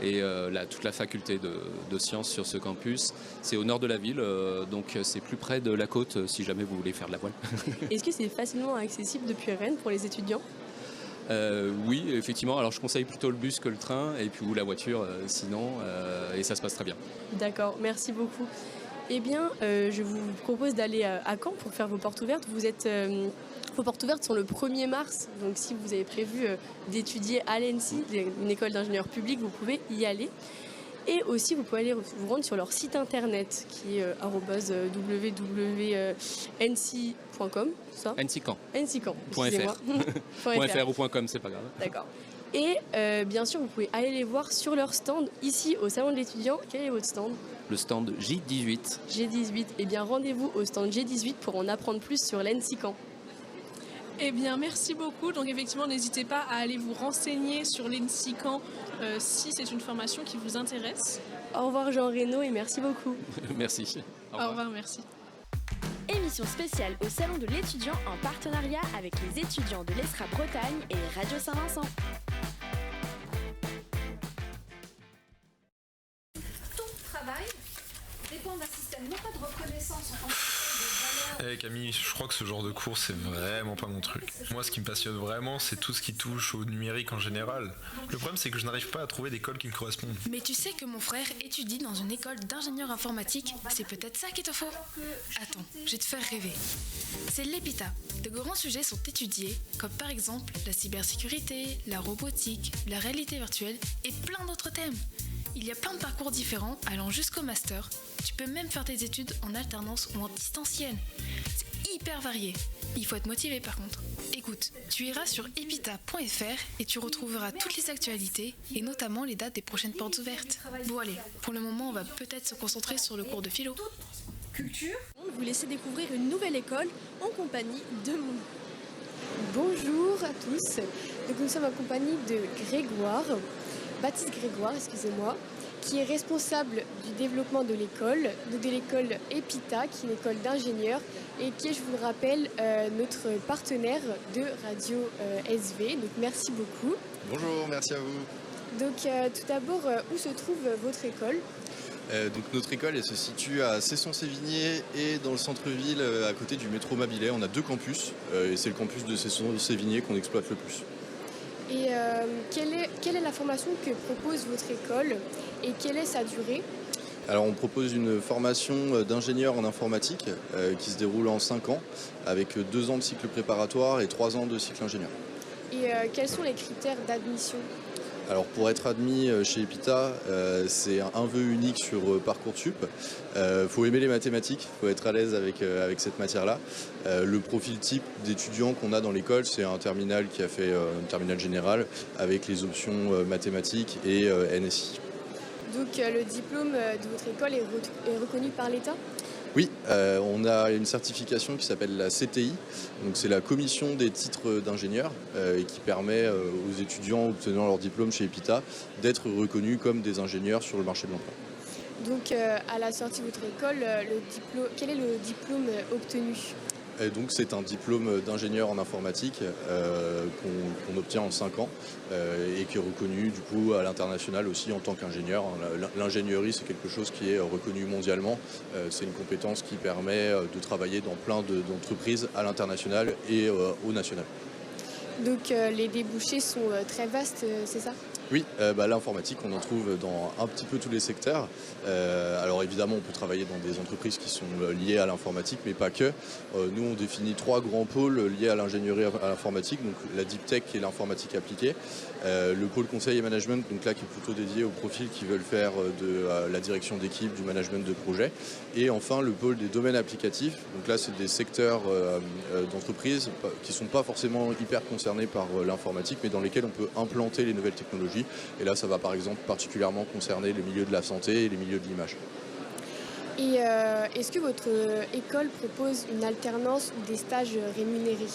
Et toute la faculté de sciences sur ce campus. C'est au nord de la ville, donc c'est plus près de la côte si jamais vous voulez faire de la voile. Est-ce que c'est facilement accessible depuis Rennes pour les étudiants? Oui, effectivement. Alors je conseille plutôt le bus que le train et puis ou la voiture sinon, et ça se passe très bien. D'accord, merci beaucoup. Eh bien, je vous propose d'aller à Caen pour faire vos portes ouvertes. Vos portes ouvertes sont le 1er mars, donc si vous avez prévu d'étudier à l'ENSI, une école d'ingénieurs publics, vous pouvez y aller. Et aussi, vous pouvez aller vous rendre sur leur site internet qui est www.nci.com. NCCamp. .fr ou .com, c'est pas grave. D'accord. Et bien sûr, vous pouvez aller les voir sur leur stand ici au Salon de l'étudiant. Quel est votre stand? Le stand J18. J18. Eh bien, rendez-vous au stand J18 pour en apprendre plus sur l'ENSI Caen. Eh bien, merci beaucoup. Donc, effectivement, n'hésitez pas à aller vous renseigner sur l'ENSI Caen si c'est une formation qui vous intéresse. Au revoir, Jean Reynaud, et merci beaucoup. Merci. Au revoir, merci. Émission spéciale au Salon de l'étudiant en partenariat avec les étudiants de l'ESRA Bretagne et Radio Saint-Vincent. Ton travail dépend d'un système non pas de reconnaissance en tant que de valeur Camille, je crois que ce genre de cours, c'est vraiment pas mon truc. Moi, ce qui me passionne vraiment, c'est tout ce qui touche au numérique en général. Le problème, c'est que je n'arrive pas à trouver d'école qui me corresponde. Mais tu sais que mon frère étudie dans une école d'ingénieur informatique, c'est peut-être ça qu'il te faut. Attends, je vais te faire rêver. C'est l'EPITA. De grands sujets sont étudiés, comme par exemple la cybersécurité, la robotique, la réalité virtuelle et plein d'autres thèmes. Il y a plein de parcours différents allant jusqu'au master. Tu peux même faire tes études en alternance ou en distanciel. C'est hyper varié. Il faut être motivé par contre. Écoute, tu iras sur epita.fr et tu retrouveras toutes les actualités et notamment les dates des prochaines portes ouvertes. Bon allez, pour le moment on va peut-être se concentrer sur le cours de philo. Culture. Vous laissez découvrir une nouvelle école en compagnie de mon... Bonjour à tous. Donc nous sommes en compagnie de Baptiste Grégoire, excusez-moi, qui est responsable du développement de l'école EPITA, qui est une école d'ingénieurs et qui est, je vous le rappelle, notre partenaire de Radio SV. Donc merci beaucoup. Bonjour, merci à vous. Donc tout d'abord, où se trouve votre école ? Donc notre école elle se situe à Cesson-Sévigné et dans le centre-ville à côté du métro Mabilais. On a 2 campus et c'est le campus de Cesson-Sévigné qu'on exploite le plus. Et quelle est la formation que propose votre école et quelle est sa durée ? Alors on propose une formation d'ingénieur en informatique qui se déroule en 5 ans avec 2 ans de cycle préparatoire et 3 ans de cycle ingénieur. Et quels sont les critères d'admission ? Alors pour être admis chez EPITA, c'est un vœu unique sur Parcoursup. Faut aimer les mathématiques, faut être à l'aise avec cette matière-là. Le profil type d'étudiant qu'on a dans l'école, c'est un terminal qui a fait un terminal général avec les options mathématiques et NSI. Donc le diplôme de votre école est reconnu par l'État ? Oui, on a une certification qui s'appelle la CTI, donc c'est la commission des titres d'ingénieurs et qui permet aux étudiants obtenant leur diplôme chez EPITA d'être reconnus comme des ingénieurs sur le marché de l'emploi. Donc à la sortie de votre école, quel est le diplôme obtenu ? Donc c'est un diplôme d'ingénieur en informatique qu'on obtient en 5 ans et qui est reconnu du coup à l'international aussi en tant qu'ingénieur. L'ingénierie c'est quelque chose qui est reconnu mondialement. C'est une compétence qui permet de travailler dans plein d'entreprises à l'international et au national. Donc les débouchés sont très vastes, c'est ça ? Oui, l'informatique, on en trouve dans un petit peu tous les secteurs. Alors évidemment, on peut travailler dans des entreprises qui sont liées à l'informatique, mais pas que. Nous, on définit 3 grands pôles liés à l'ingénierie à l'informatique, donc la deep tech qui est l'informatique appliquée, le pôle conseil et management, donc là qui est plutôt dédié aux profils qui veulent faire de la direction d'équipe, du management de projet, et enfin le pôle des domaines applicatifs. Donc là, c'est des secteurs d'entreprises qui ne sont pas forcément hyper concernés par l'informatique, mais dans lesquels on peut implanter les nouvelles technologies. Et là, ça va par exemple particulièrement concerner les milieux de la santé et les milieux de l'image. Et est-ce que votre école propose une alternance ou des stages rémunérés ?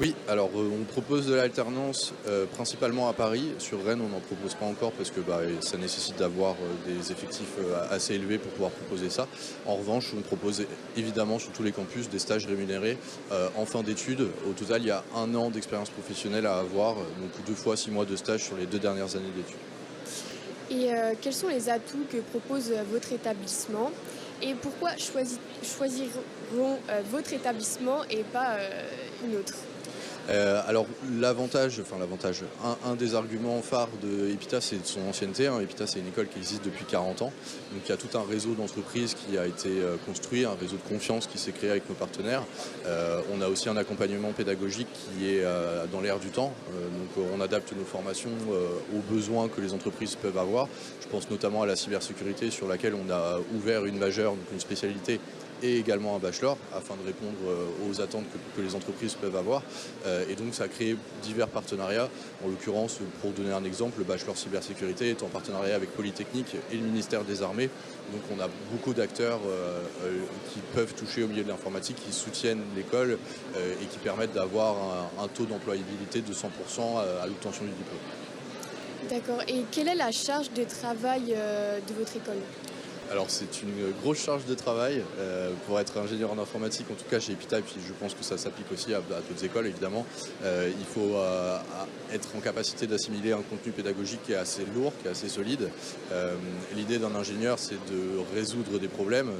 Oui, alors on propose de l'alternance principalement à Paris. Sur Rennes, on n'en propose pas encore parce que ça nécessite d'avoir des effectifs assez élevés pour pouvoir proposer ça. En revanche, on propose évidemment sur tous les campus des stages rémunérés en fin d'études. Au total, il y a 1 an d'expérience professionnelle à avoir, donc 2 fois 6 mois de stage sur les 2 dernières années d'études. Et quels sont les atouts que propose votre établissement ? Et pourquoi choisiront votre établissement et pas une autre ? Alors un des arguments phares de EPITA, c'est son ancienneté. EPITA, c'est une école qui existe depuis 40 ans. Donc il y a tout un réseau d'entreprises qui a été construit, un réseau de confiance qui s'est créé avec nos partenaires. On a aussi un accompagnement pédagogique qui est dans l'air du temps. Donc on adapte nos formations aux besoins que les entreprises peuvent avoir. Je pense notamment à la cybersécurité sur laquelle on a ouvert une majeure, donc une spécialité et également un bachelor afin de répondre aux attentes que les entreprises peuvent avoir. Et donc ça a créé divers partenariats. En l'occurrence, pour donner un exemple, le bachelor cybersécurité est en partenariat avec Polytechnique et le ministère des Armées. Donc on a beaucoup d'acteurs qui peuvent toucher au milieu de l'informatique, qui soutiennent l'école et qui permettent d'avoir un taux d'employabilité de 100% à l'obtention du diplôme. D'accord. Et quelle est la charge de travail de votre école ? Alors c'est une grosse charge de travail pour être ingénieur en informatique, en tout cas chez Epita, et puis je pense que ça s'applique aussi à d'autres écoles évidemment. Il faut être en capacité d'assimiler un contenu pédagogique qui est assez lourd, qui est assez solide. L'idée d'un ingénieur, c'est de résoudre des problèmes.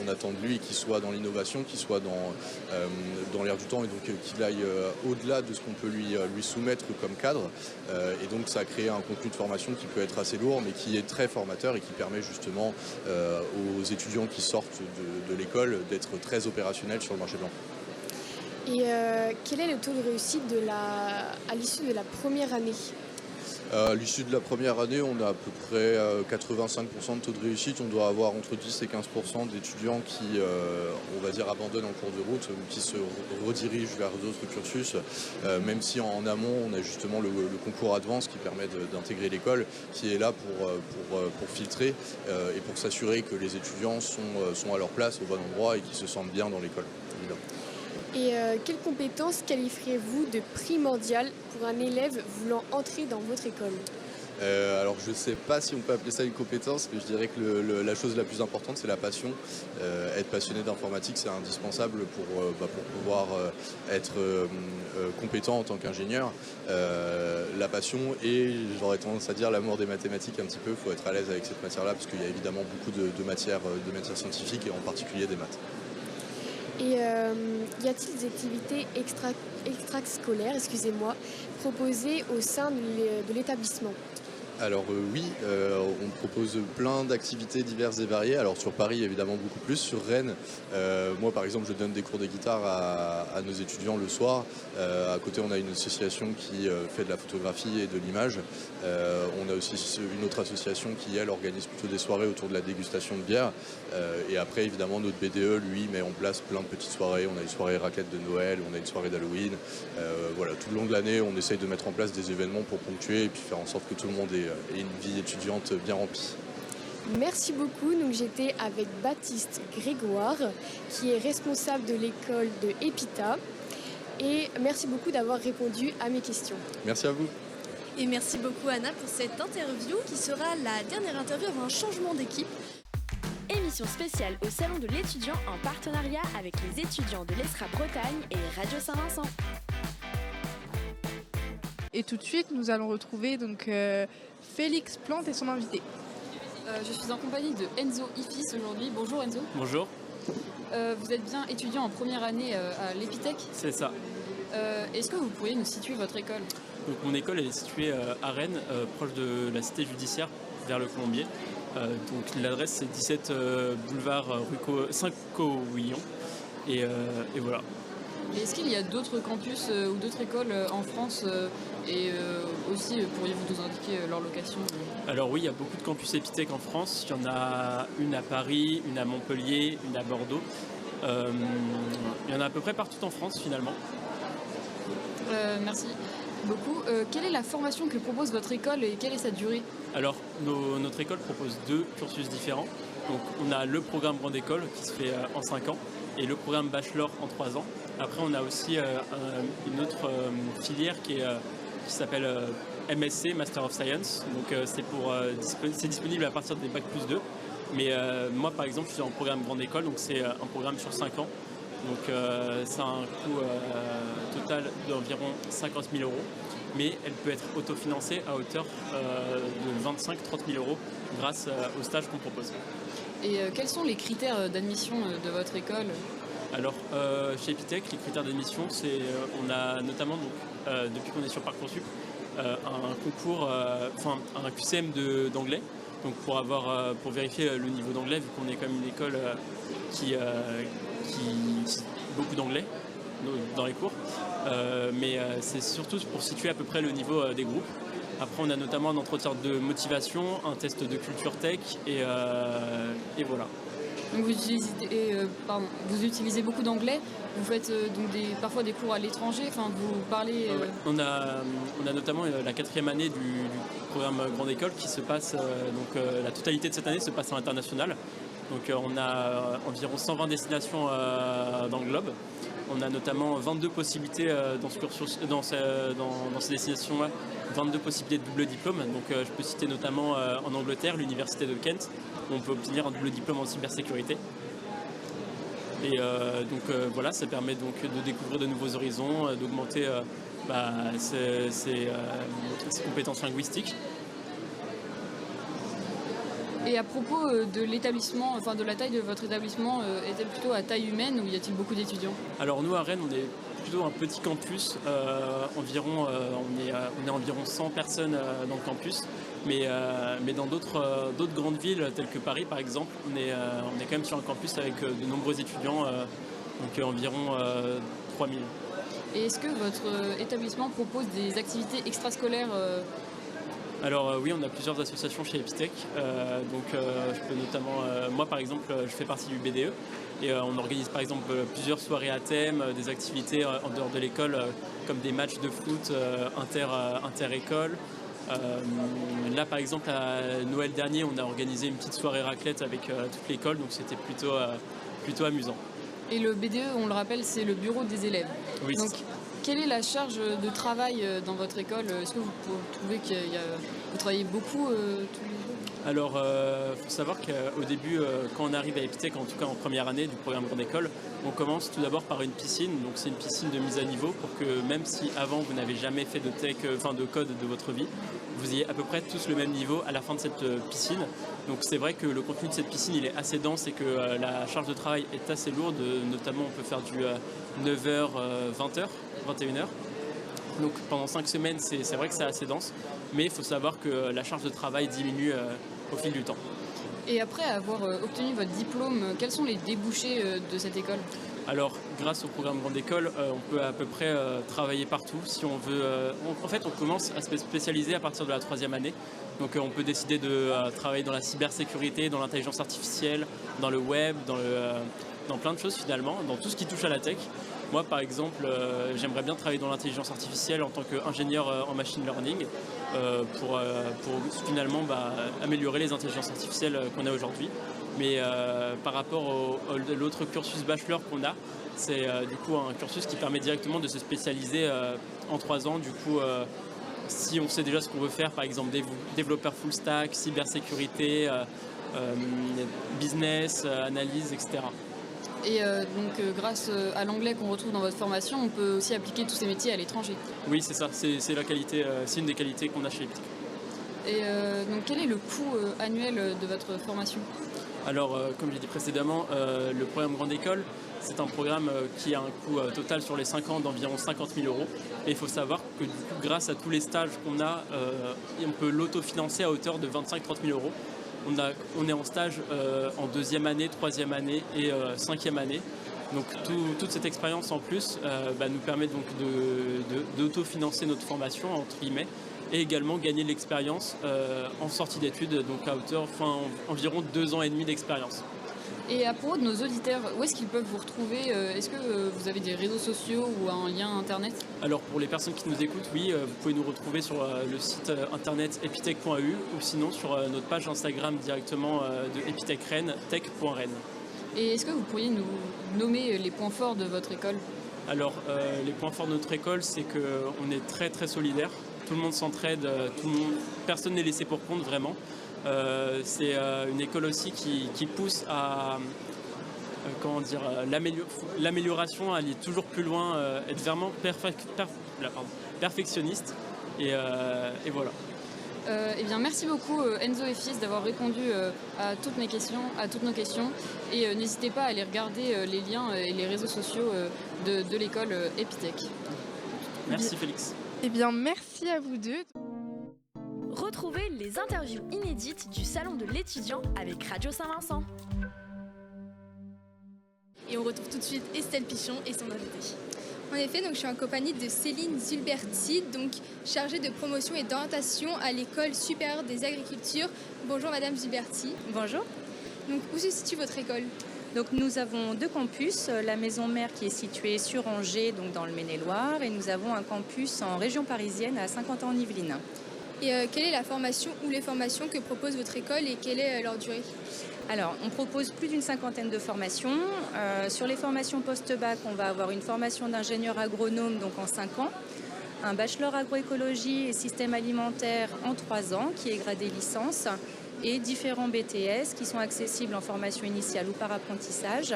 On attend de lui qu'il soit dans l'innovation, qu'il soit dans l'air du temps, et donc qu'il aille au-delà de ce qu'on peut lui soumettre comme cadre. Et donc ça a créé un contenu de formation qui peut être assez lourd, mais qui est très formateur et qui permet justement aux étudiants qui sortent de l'école d'être très opérationnels sur le marché de l'emploi. Et quel est le taux de réussite à l'issue de la première année ? À l'issue de la première année, on a à peu près 85% de taux de réussite. On doit avoir entre 10 et 15% d'étudiants qui, on va dire, abandonnent en cours de route ou qui se redirigent vers d'autres cursus. Même si en amont, on a justement le concours Advance qui permet d'intégrer l'école, qui est là pour filtrer et pour s'assurer que les étudiants sont à leur place, au bon endroit et qu'ils se sentent bien dans l'école, évidemment. Et quelles compétences qualifieriez-vous de primordiales pour un élève voulant entrer dans votre école ? Alors je ne sais pas si on peut appeler ça une compétence, mais je dirais que la chose la plus importante, c'est la passion. Être passionné d'informatique, c'est indispensable pour pouvoir être compétent en tant qu'ingénieur. La passion et, j'aurais tendance à dire, l'amour des mathématiques un petit peu. Il faut être à l'aise avec cette matière-là, parce qu'il y a évidemment beaucoup de matières scientifiques, et en particulier des maths. Et y a-t-il des activités extrascolaires, proposées au sein de l'établissement ? Alors oui, on propose plein d'activités diverses et variées. Alors sur Paris, évidemment, beaucoup plus. Sur Rennes, moi par exemple, je donne des cours de guitare à nos étudiants le soir. À côté, on a une association qui fait de la photographie et de l'image. On a aussi une autre association qui, elle, organise plutôt des soirées autour de la dégustation de bière. Et après, évidemment, notre BDE, lui, met en place plein de petites soirées. On a une soirée raclette de Noël, on a une soirée d'Halloween. Voilà, tout le long de l'année, on essaye de mettre en place des événements pour ponctuer et puis faire en sorte que tout le monde ait une vie étudiante bien remplie. Merci beaucoup. Donc, j'étais avec Baptiste Grégoire, qui est responsable de l'école de Epita. Et merci beaucoup d'avoir répondu à mes questions. Merci à vous. Et merci beaucoup Anna pour cette interview qui sera la dernière interview avant un changement d'équipe. Émission spéciale au Salon de l'étudiant en partenariat avec les étudiants de l'ESRA Bretagne et Radio Saint-Vincent. Et tout de suite, nous allons retrouver donc Félix Plante et son invité. Je suis en compagnie de Enzo Ifis aujourd'hui. Bonjour Enzo. Bonjour. Vous êtes bien étudiant en première année à l'Epitech ? C'est ça. Est-ce que vous pourriez nous situer votre école ? Donc, mon école elle est située à Rennes, proche de la cité judiciaire, vers le Colombier. Donc l'adresse c'est 17 boulevard 5 Cauillon. Et voilà. Et est-ce qu'il y a d'autres campus ou d'autres écoles en France et aussi pourriez-vous nous indiquer leur location ? Alors oui, il y a beaucoup de campus Epitech en France. Il y en a une à Paris, une à Montpellier, une à Bordeaux. Il y en a à peu près partout en France finalement. Merci beaucoup. Quelle est la formation que propose votre école et quelle est sa durée ? Alors notre école propose 2 cursus différents. Donc on a le programme Grande École qui se fait en 5 ans et le programme Bachelor en 3 ans. Après on a aussi une autre filière qui s'appelle MSc, Master of Science. Donc c'est disponible à partir des Bac plus 2. Mais moi par exemple je suis en programme Grande École, donc c'est un programme sur 5 ans. Donc ça a un coût total d'environ 50 000 €, mais elle peut être autofinancée à hauteur de 25 000 à 30 000 € grâce au stage qu'on propose. Et quels sont les critères d'admission de votre école ? Alors chez Epitech, les critères d'admission, on a notamment, depuis qu'on est sur Parcoursup, un concours, un QCM d'anglais. Donc pour vérifier le niveau d'anglais, vu qu'on est quand même une école qui beaucoup d'anglais dans les cours, mais c'est surtout pour situer à peu près le niveau des groupes. Après on a notamment un entretien de motivation, un test de culture tech et voilà. Donc vous utilisez beaucoup d'anglais, vous faites parfois des cours à l'étranger, vous parlez... Ouais. On a notamment la 4e année du programme Grande École qui se passe, la totalité de cette année se passe à l'international. Donc on a environ 120 destinations dans le globe On a notamment 22 possibilités dans ces destinations-là, 22 possibilités de double diplôme. Donc je peux citer notamment en Angleterre, l'université de Kent, où on peut obtenir un double diplôme en cybersécurité. Et voilà, ça permet donc de découvrir de nouveaux horizons, d'augmenter ses compétences linguistiques. Et à propos de l'établissement, enfin de la taille de votre établissement, est-elle plutôt à taille humaine ou y a-t-il beaucoup d'étudiants? Alors nous à Rennes, on est plutôt un petit campus, on est environ 100 personnes dans le campus, mais dans d'autres grandes villes telles que Paris par exemple, on est quand même sur un campus avec de nombreux étudiants, donc environ 3000. Et est-ce que votre établissement propose des activités extrascolaires Alors oui, on a plusieurs associations chez Epitech, je peux notamment, moi par exemple, je fais partie du BDE et on organise par exemple plusieurs soirées à thème, des activités en dehors de l'école comme des matchs de foot inter-école. Là par exemple à Noël dernier, on a organisé une petite soirée raclette avec toute l'école, donc c'était plutôt amusant. Et le BDE, on le rappelle, c'est le bureau des élèves. Oui, donc, quelle est la charge de travail dans votre école? Est-ce que vous trouvez que vous travaillez beaucoup tous les jours? Alors, faut savoir qu'au début, quand on arrive à Epitech, en tout cas en première année du programme Grande École, on commence tout d'abord par une piscine. Donc c'est une piscine de mise à niveau pour que même si avant vous n'avez jamais fait de code de votre vie, vous ayez à peu près tous le même niveau à la fin de cette piscine. Donc c'est vrai que le contenu de cette piscine il est assez dense et que la charge de travail est assez lourde. Notamment on peut faire du 9h, 20h, 21h. Donc pendant 5 semaines c'est vrai que c'est assez dense, mais il faut savoir que la charge de travail diminue au fil du temps. Et après avoir obtenu votre diplôme, quels sont les débouchés de cette école? Alors, grâce au programme Grande École, on peut à peu près travailler partout. Si on veut, en fait, on commence à se spécialiser à partir de la 3e année. Donc, on peut décider de travailler dans la cybersécurité, dans l'intelligence artificielle, dans le web, dans plein de choses finalement, dans tout ce qui touche à la tech. Moi, par exemple, j'aimerais bien travailler dans l'intelligence artificielle en tant qu'ingénieur en machine learning pour finalement améliorer les intelligences artificielles qu'on a aujourd'hui. Mais par rapport à l'autre cursus bachelor qu'on a, c'est du coup un cursus qui permet directement de se spécialiser en 3 ans. Du coup, si on sait déjà ce qu'on veut faire, par exemple développeur full stack, cybersécurité, business, analyse, etc. Et grâce à l'anglais qu'on retrouve dans votre formation, on peut aussi appliquer tous ces métiers à l'étranger. Oui, c'est ça. C'est la qualité, c'est une des qualités qu'on a chez Epitech. Et donc, quel est le coût annuel de votre formation? Alors, comme j'ai dit précédemment, le programme Grande École, c'est un programme qui a un coût total sur les 5 ans d'environ 50 000 €. Et il faut savoir que du coup, grâce à tous les stages qu'on a, on peut l'autofinancer à hauteur de 25-30 000 €. On est en stage en 2e année, 3e année et 5e année. Donc toute cette expérience en plus nous permet donc d'autofinancer notre formation, entre guillemets, et également gagner de l'expérience en sortie d'études, donc à hauteur, environ 2 ans et demi d'expérience. Et à propos de nos auditeurs, où est-ce qu'ils peuvent vous retrouver? Est-ce que vous avez des réseaux sociaux ou un lien internet? Alors pour les personnes qui nous écoutent, oui, vous pouvez nous retrouver sur le site internet epitech.eu ou sinon sur notre page Instagram directement de Epitech Rennes, tech.rennes. Et est-ce que vous pourriez nous nommer les points forts de votre école? Alors les points forts de notre école, c'est qu'on est très très solidaire. Tout le monde s'entraide, personne n'est laissé pour compte vraiment. C'est une école aussi qui pousse à l'amélioration, aller toujours plus loin, être vraiment perfectionniste et voilà. Eh bien, merci beaucoup Enzo et Fils d'avoir répondu à toutes nos questions et n'hésitez pas à aller regarder les liens et les réseaux sociaux de l'école Epitech. Merci Félix. Eh bien, merci à vous deux. Retrouvez les interviews inédites du Salon de l'étudiant avec Radio Saint-Vincent. Et on retrouve tout de suite Estelle Pichon et son invité. En effet, donc, je suis en compagnie de Céline Zulberti, donc chargée de promotion et d'orientation à l'École supérieure des agricultures. Bonjour Madame Zulberti. Bonjour. Donc, où se situe votre école ? Donc, nous avons 2 campus, la maison mère qui est située sur Angers, donc dans le Maine-et-Loire, et nous avons un campus en région parisienne à Saint-Quentin-en-Yvelines. Et quelle est la formation ou les formations que propose votre école et quelle est leur durée ? Alors, on propose plus d'une 50aine de formations. Sur les formations post-bac, on va avoir une formation d'ingénieur agronome, donc en 5 ans, un bachelor agroécologie et système alimentaire en 3 ans, qui est gradé licence, et différents BTS qui sont accessibles en formation initiale ou par apprentissage.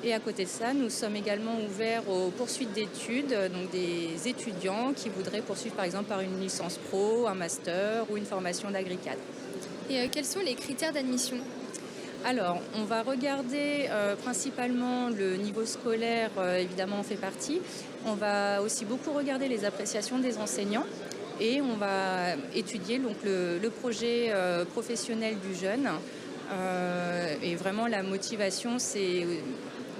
Et à côté de ça, nous sommes également ouverts aux poursuites d'études, donc des étudiants qui voudraient poursuivre par exemple par une licence pro, un master ou une formation d'agricadre. Et quels sont les critères d'admission ? Alors, on va regarder principalement le niveau scolaire, évidemment, en fait partie. On va aussi beaucoup regarder les appréciations des enseignants et on va étudier donc, le projet professionnel du jeune. Et vraiment, la motivation, c'est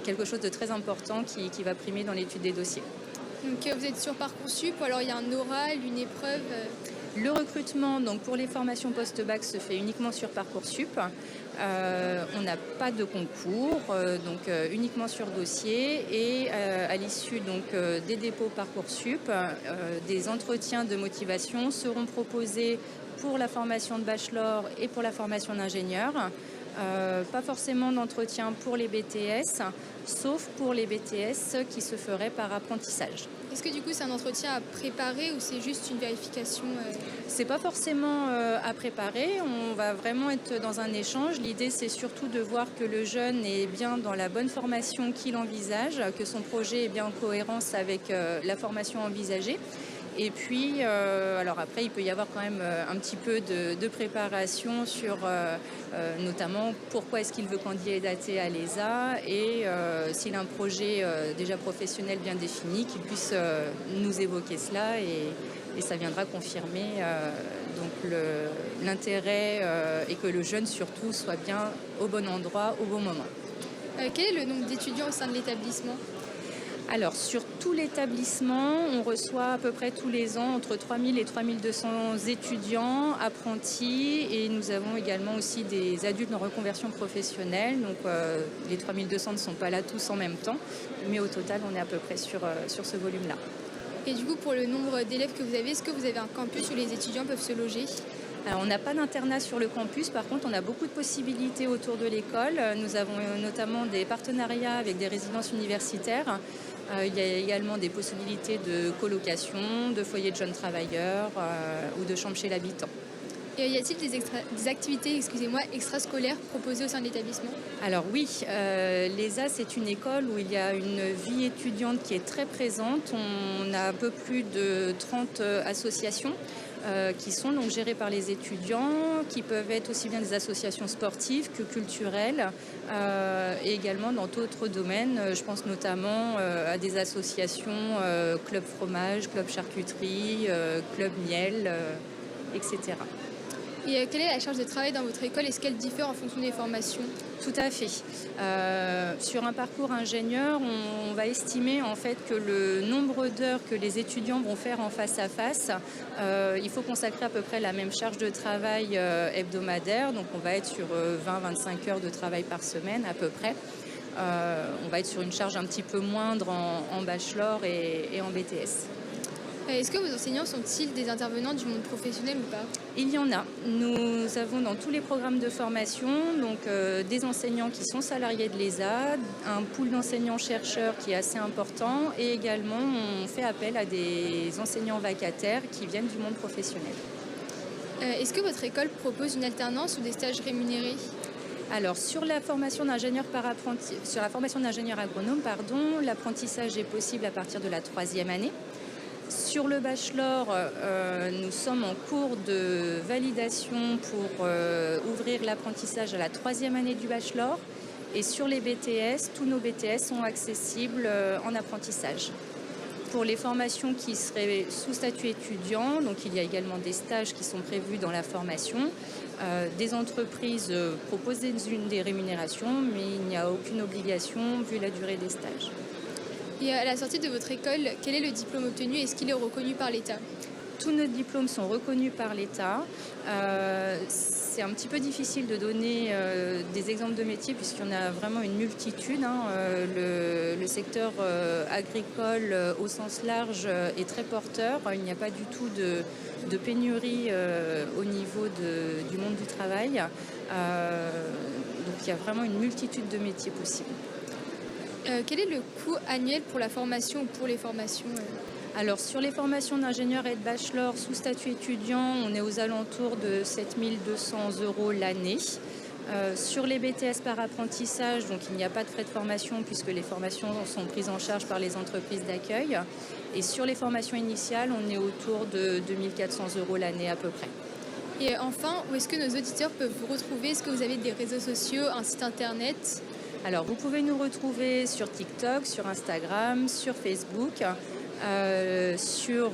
quelque chose de très important qui va primer dans l'étude des dossiers. Donc, vous êtes sur Parcoursup, ou alors il y a un oral, une épreuve Le recrutement donc pour les formations post-bac se fait uniquement sur Parcoursup. On n'a pas de concours, donc uniquement sur dossier. Et à l'issue donc des dépôts Parcoursup, des entretiens de motivation seront proposés pour la formation de bachelor et pour la formation d'ingénieur. Pas forcément d'entretien pour les BTS, sauf pour les BTS qui se feraient par apprentissage. Est-ce que du coup c'est un entretien à préparer ou c'est juste une vérification C'est pas forcément à préparer, on va vraiment être dans un échange. L'idée c'est surtout de voir que le jeune est bien dans la bonne formation qu'il envisage, que son projet est bien en cohérence avec la formation envisagée. Et puis, alors après, il peut y avoir quand même un petit peu de préparation sur notamment pourquoi est-ce qu'il veut candidater à l'ESA et s'il a un projet déjà professionnel bien défini, qu'il puisse nous évoquer cela et ça viendra confirmer donc l'intérêt et que le jeune surtout soit bien au bon endroit au bon moment. Quel est le nombre d'étudiants au sein de l'établissement ? Alors, sur tout l'établissement, on reçoit à peu près tous les ans entre 3000 et 3200 étudiants, apprentis, et nous avons également aussi des adultes en reconversion professionnelle. Donc, les 3200 ne sont pas là tous en même temps, mais au total, on est à peu près sur ce volume-là. Et du coup, pour le nombre d'élèves que vous avez, est-ce que vous avez un campus où les étudiants peuvent se loger ? Alors, on n'a pas d'internat sur le campus, par contre on a beaucoup de possibilités autour de l'école. Nous avons notamment des partenariats avec des résidences universitaires. Il y a également des possibilités de colocation, de foyers de jeunes travailleurs ou de chambres chez l'habitant. Et y a-t-il des activités extrascolaires proposées au sein de l'établissement ? Alors oui, l'ESA c'est une école où il y a une vie étudiante qui est très présente. On a un peu plus de 30 associations qui sont donc gérées par les étudiants, qui peuvent être aussi bien des associations sportives que culturelles et également dans d'autres domaines. Je pense notamment à des associations club fromage, club charcuterie, club miel, etc. Et quelle est la charge de travail dans votre école ? Est-ce qu'elle diffère en fonction des formations ? Tout à fait. Sur un parcours ingénieur, on va estimer en fait que le nombre d'heures que les étudiants vont faire en face à face, il faut consacrer à peu près la même charge de travail hebdomadaire. Donc on va être sur 20-25 heures de travail par semaine à peu près. On va être sur une charge un petit peu moindre en bachelor et en BTS. Est-ce que vos enseignants sont-ils des intervenants du monde professionnel ou pas ? Il y en a. Nous avons dans tous les programmes de formation donc, des enseignants qui sont salariés de l'ESA, un pool d'enseignants-chercheurs qui est assez important et également on fait appel à des enseignants vacataires qui viennent du monde professionnel. Est-ce que votre école propose une alternance ou des stages rémunérés ? Alors, sur la formation d'ingénieur agronome, l'apprentissage est possible à partir de la 3e année. Sur le bachelor, nous sommes en cours de validation pour ouvrir l'apprentissage à la 3e année du bachelor. Et sur les BTS, tous nos BTS sont accessibles en apprentissage. Pour les formations qui seraient sous statut étudiant, donc il y a également des stages qui sont prévus dans la formation. Des entreprises proposent des rémunérations, mais il n'y a aucune obligation vu la durée des stages. Et à la sortie de votre école, quel est le diplôme obtenu ? Est-ce qu'il est reconnu par l'État ? tous nos diplômes sont reconnus par l'État. C'est un petit peu difficile de donner des exemples de métiers puisqu'il y en a vraiment une multitude. Le secteur agricole au sens large est très porteur. Il n'y a pas du tout de pénurie au niveau du monde du travail. Donc il y a vraiment une multitude de métiers possibles. Quel est le coût annuel pour la formation ou pour les formations Alors sur les formations d'ingénieur et de bachelor sous statut étudiant, on est aux alentours de 7 200 € l'année. Sur les BTS par apprentissage, donc il n'y a pas de frais de formation puisque les formations sont prises en charge par les entreprises d'accueil. Et sur les formations initiales, on est autour de 2 400 € l'année à peu près. Et enfin, où est-ce que nos auditeurs peuvent vous retrouver? Est-ce que vous avez des réseaux sociaux, un site internet? Alors vous pouvez nous retrouver sur TikTok, sur Instagram, sur Facebook. Sur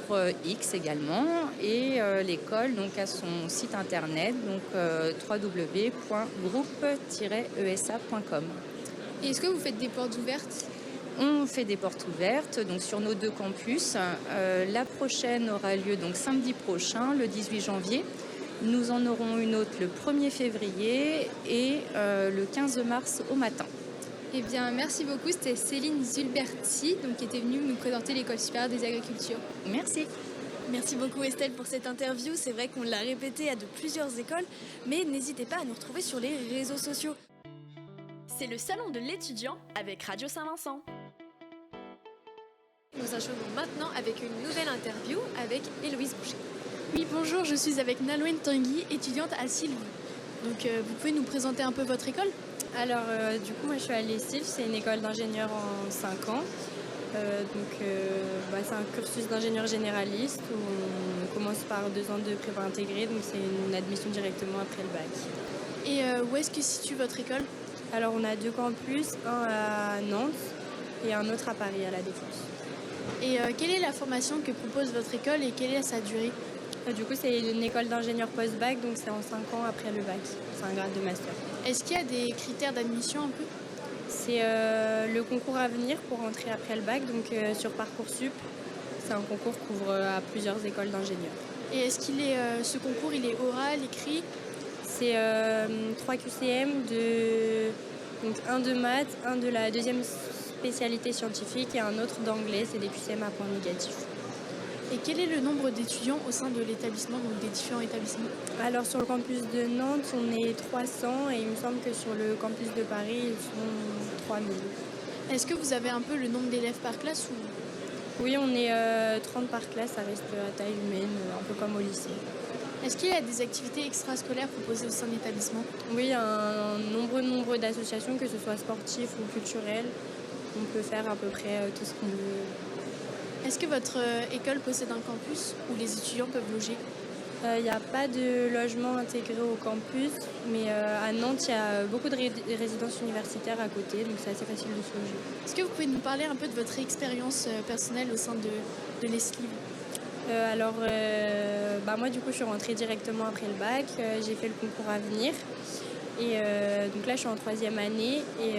X également et l'école donc a son site internet donc www.groupe-esa.com. Et est-ce que vous faites des portes ouvertes? On fait des portes ouvertes donc sur nos 2 campus. La prochaine aura lieu donc samedi prochain, le 18 janvier. Nous en aurons une autre le 1er février et le 15 mars au matin. Eh bien, merci beaucoup. C'était Céline Zulberti, donc, qui était venue nous présenter l'École supérieure des agricultures. Merci. Merci beaucoup Estelle pour cette interview. C'est vrai qu'on l'a répété à de plusieurs écoles, mais n'hésitez pas à nous retrouver sur les réseaux sociaux. C'est le salon de l'étudiant avec Radio Saint-Vincent. Nous enchaînons maintenant avec une nouvelle interview avec Héloïse Boucher. Oui, bonjour, je suis avec Nalouen Tanguy, étudiante à Sylve. Donc, vous pouvez nous présenter un peu votre école? Alors, du coup, moi, je suis à l'ESILF, c'est une école d'ingénieur en 5 ans. C'est un cursus d'ingénieur généraliste où on commence par 2 ans de prépa intégrée, donc c'est une admission directement après le bac. Et où est-ce que se situe votre école? Alors, on a 2 campus, un à Nantes et un autre à Paris, à la Défense. Et quelle est la formation que propose votre école et quelle est sa durée? Du coup, c'est une école d'ingénieur post-bac, donc c'est en 5 ans après le bac. C'est un grade de master. Est-ce qu'il y a des critères d'admission un peu? C'est le concours à venir pour entrer après le bac, donc sur Parcoursup. C'est un concours qui ouvre à plusieurs écoles d'ingénieurs. Et est-ce qu'il est ce concours, il est oral, écrit? C'est 3 QCM, donc un de maths, un de la deuxième spécialité scientifique et un autre d'anglais. C'est des QCM à points négatifs. Et quel est le nombre d'étudiants au sein de l'établissement, donc des différents établissements? Alors sur le campus de Nantes, on est 300 et il me semble que sur le campus de Paris, ils sont 3000. Est-ce que vous avez un peu le nombre d'élèves par classe ou... Oui, on est 30 par classe, ça reste à taille humaine, un peu comme au lycée. Est-ce qu'il y a des activités extrascolaires proposées au sein de l'établissement? Oui, un nombre d'associations, que ce soit sportives ou culturelles. On peut faire à peu près tout ce qu'on veut. Est-ce que votre école possède un campus où les étudiants peuvent loger? Il n'y a pas de logement intégré au campus, mais à Nantes, il y a beaucoup de résidences universitaires à côté, donc c'est assez facile de se loger. Est-ce que vous pouvez nous parler un peu de votre expérience personnelle au sein de l'ESLIV? Moi, du coup, je suis rentrée directement après le bac. J'ai fait le concours à venir. Et donc là, je suis en 3e année et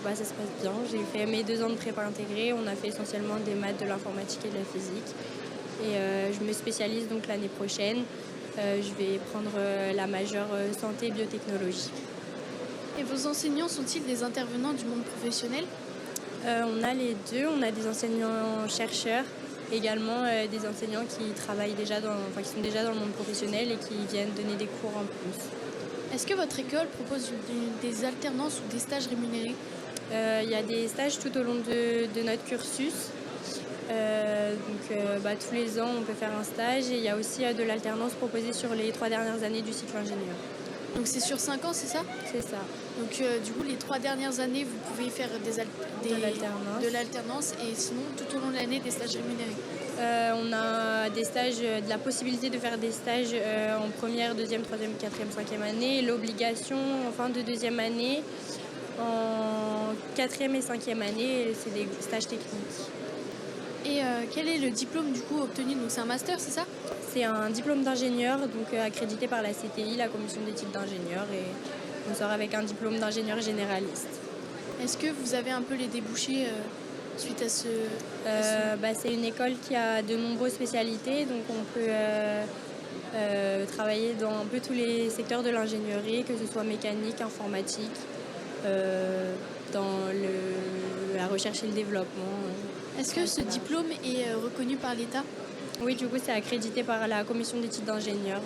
ça se passe bien. J'ai fait mes 2 ans de prépa intégrée. On a fait essentiellement des maths, de l'informatique et de la physique. Et je me spécialise donc l'année prochaine. Je vais prendre la majeure santé et biotechnologie. Et vos enseignants sont-ils des intervenants du monde professionnel? On a les deux. On a des enseignants-chercheurs, également des enseignants qui travaillent qui sont déjà dans le monde professionnel et qui viennent donner des cours en plus. Est-ce que votre école propose des alternances ou des stages rémunérés? Il y a des stages tout au long de notre cursus. Tous les ans, on peut faire un stage et il y a aussi de l'alternance proposée sur les 3 dernières années du cycle ingénieur. Donc c'est sur 5 ans, c'est ça? C'est ça. Donc du coup, les 3 dernières années, vous pouvez faire de l'alternance et sinon, tout au long de l'année, des stages rémunérés. On a des stages, de la possibilité de faire des stages en première, deuxième, troisième, quatrième, 5e année. L'obligation en fin de 2e année, en 4e et 5e année, c'est des stages techniques. Et quel est le diplôme du coup obtenu? Donc c'est un master, c'est ça? C'est un diplôme d'ingénieur, donc accrédité par la CTI, la commission d'éthique d'ingénieur, et on sort avec un diplôme d'ingénieur généraliste. Est-ce que vous avez un peu les débouchés suite à ce... C'est une école qui a de nombreuses spécialités, donc on peut travailler dans un peu tous les secteurs de l'ingénierie, que ce soit mécanique, informatique, dans la recherche et le développement. Est-ce que ce diplôme est reconnu par l'État ? Oui, du coup, c'est accrédité par la commission d'études d'ingénieurs.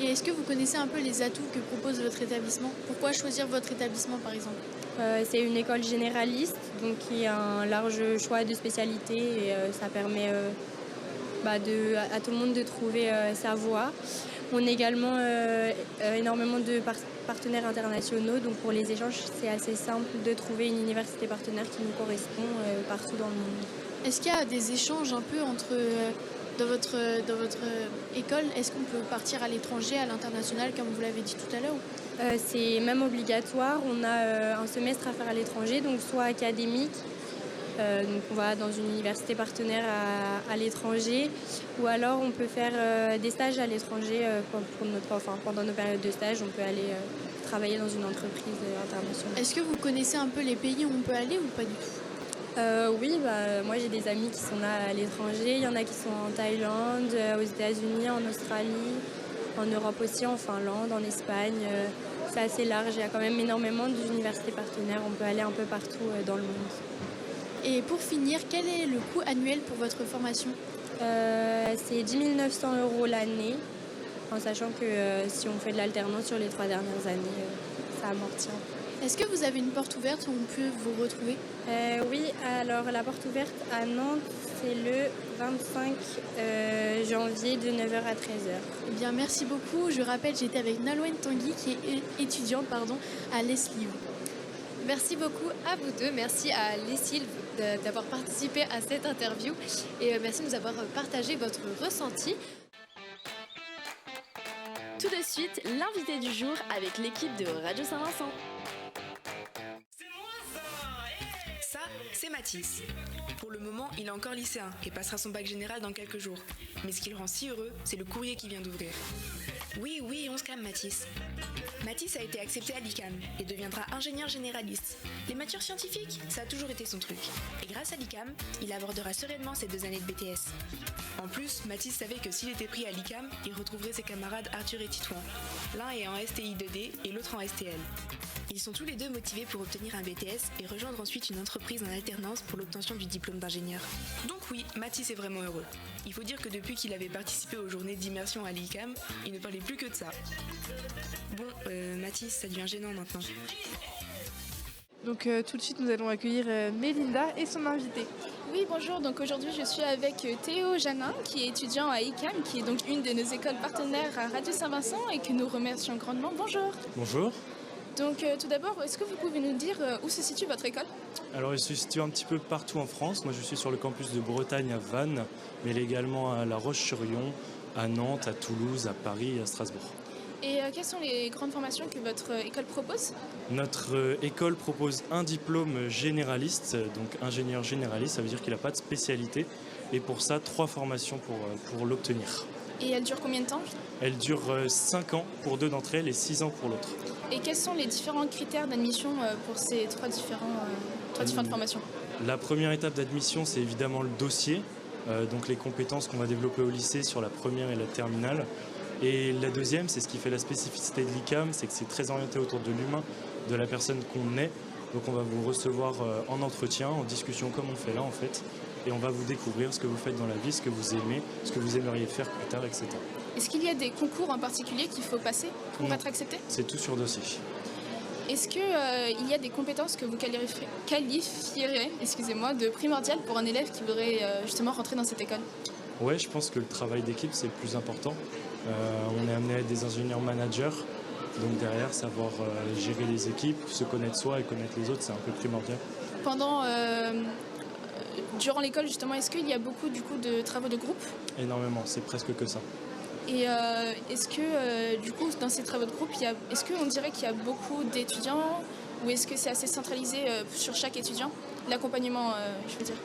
Et est-ce que vous connaissez un peu les atouts que propose votre établissement ? Pourquoi choisir votre établissement, par exemple ? C'est une école généraliste, donc qui a un large choix de spécialités et ça permet à tout le monde de trouver sa voie. On a également énormément de partenaires internationaux, donc pour les échanges, c'est assez simple de trouver une université partenaire qui nous correspond partout dans le monde. Est-ce qu'il y a des échanges un peu entre... Dans votre école, est-ce qu'on peut partir à l'étranger, à l'international, comme vous l'avez dit tout à l'heure ? C'est même obligatoire. On a un semestre à faire à l'étranger, donc soit académique, donc on va dans une université partenaire à l'étranger, ou alors on peut faire des stages à l'étranger pendant nos périodes de stage. On peut aller travailler dans une entreprise internationale. Est-ce que vous connaissez un peu les pays où on peut aller ou pas du tout ? Oui, moi j'ai des amis qui sont là à l'étranger, il y en a qui sont en Thaïlande, aux États-Unis, en Australie, en Europe aussi, en Finlande, en Espagne. C'est assez large, il y a quand même énormément d'universités partenaires, on peut aller un peu partout dans le monde. Et pour finir, quel est le coût annuel pour votre formation ? C'est 10 900 € l'année, en sachant que si on fait de l'alternance sur les 3 dernières années, ça amortit un peu. Est-ce que vous avez une porte ouverte où on peut vous retrouver ? Oui, alors la porte ouverte à Nantes, c'est le 25 janvier de 9h à 13h. Eh bien, merci beaucoup. Je rappelle, j'étais avec Nolwenn Tanguy, qui est étudiante à l'ESLIV. Merci beaucoup à vous deux. Merci à Leslie d'avoir participé à cette interview et merci de nous avoir partagé votre ressenti. Tout de suite, l'invité du jour avec l'équipe de Radio Saint-Vincent. Ça, c'est Mathis. Pour le moment, il est encore lycéen et passera son bac général dans quelques jours. Mais ce qui le rend si heureux, c'est le courrier qui vient d'ouvrir. Oui, on se calme, Mathis. Mathis a été accepté à l'ICAM et deviendra ingénieur généraliste. Les matières scientifiques, ça a toujours été son truc. Et grâce à l'ICAM, il abordera sereinement ses 2 années de BTS. En plus, Mathis savait que s'il était pris à l'ICAM, il retrouverait ses camarades Arthur et Titouan. L'un est en STI 2D et l'autre en STL. Ils sont tous les deux motivés pour obtenir un BTS et rejoindre ensuite une entreprise en alternance pour l'obtention du diplôme d'ingénieur. Donc oui, Mathis est vraiment heureux. Il faut dire que depuis qu'il avait participé aux journées d'immersion à l'ICAM, il ne parlait plus que de ça. Bon, Mathis, ça devient gênant maintenant. Donc tout de suite, nous allons accueillir Mélinda et son invité. Oui, bonjour. Donc aujourd'hui, je suis avec Théo Janin, qui est étudiant à ICAM, qui est donc une de nos écoles partenaires à Radio Saint-Vincent et que nous remercions grandement. Bonjour. Bonjour. Donc tout d'abord, est-ce que vous pouvez nous dire où se situe votre école ? Alors, elle se situe un petit peu partout en France. Moi, je suis sur le campus de Bretagne à Vannes, mais elle est également à La Roche-sur-Yon, à Nantes, à Toulouse, à Paris et à Strasbourg. Et quelles sont les grandes formations que votre école propose ? Notre école propose un diplôme généraliste, donc ingénieur généraliste, ça veut dire qu'il n'a pas de spécialité. Et pour ça, 3 formations pour l'obtenir. Et elle dure combien de temps ? Elle dure 5 ans pour 2 d'entre elles et 6 ans pour l'autre. Et quels sont les différents critères d'admission pour ces 3 différentes formations ? La première étape d'admission, c'est évidemment le dossier, donc les compétences qu'on va développer au lycée sur la première et la terminale. Et la deuxième, c'est ce qui fait la spécificité de l'ICAM, c'est que c'est très orienté autour de l'humain, de la personne qu'on est. Donc on va vous recevoir en entretien, en discussion comme on fait là en fait. Et on va vous découvrir ce que vous faites dans la vie, ce que vous aimez, ce que vous aimeriez faire plus tard, etc. Est-ce qu'il y a des concours en particulier qu'il faut passer pour être accepté ? C'est tout sur dossier. Est-ce qu'il y a des compétences que vous qualifieriez de primordiales pour un élève qui voudrait justement rentrer dans cette école ? Ouais, je pense que le travail d'équipe, c'est le plus important. On est amené à être des ingénieurs managers. Donc derrière, savoir gérer les équipes, se connaître soi et connaître les autres, c'est un peu primordial. Durant l'école, justement, est-ce qu'il y a beaucoup de travaux de groupe ? Énormément, c'est presque que ça. Et est-ce que, dans ces travaux de groupe, est-ce qu'on dirait qu'il y a beaucoup d'étudiants ou est-ce que c'est assez centralisé sur chaque étudiant ? L'accompagnement, je veux dire.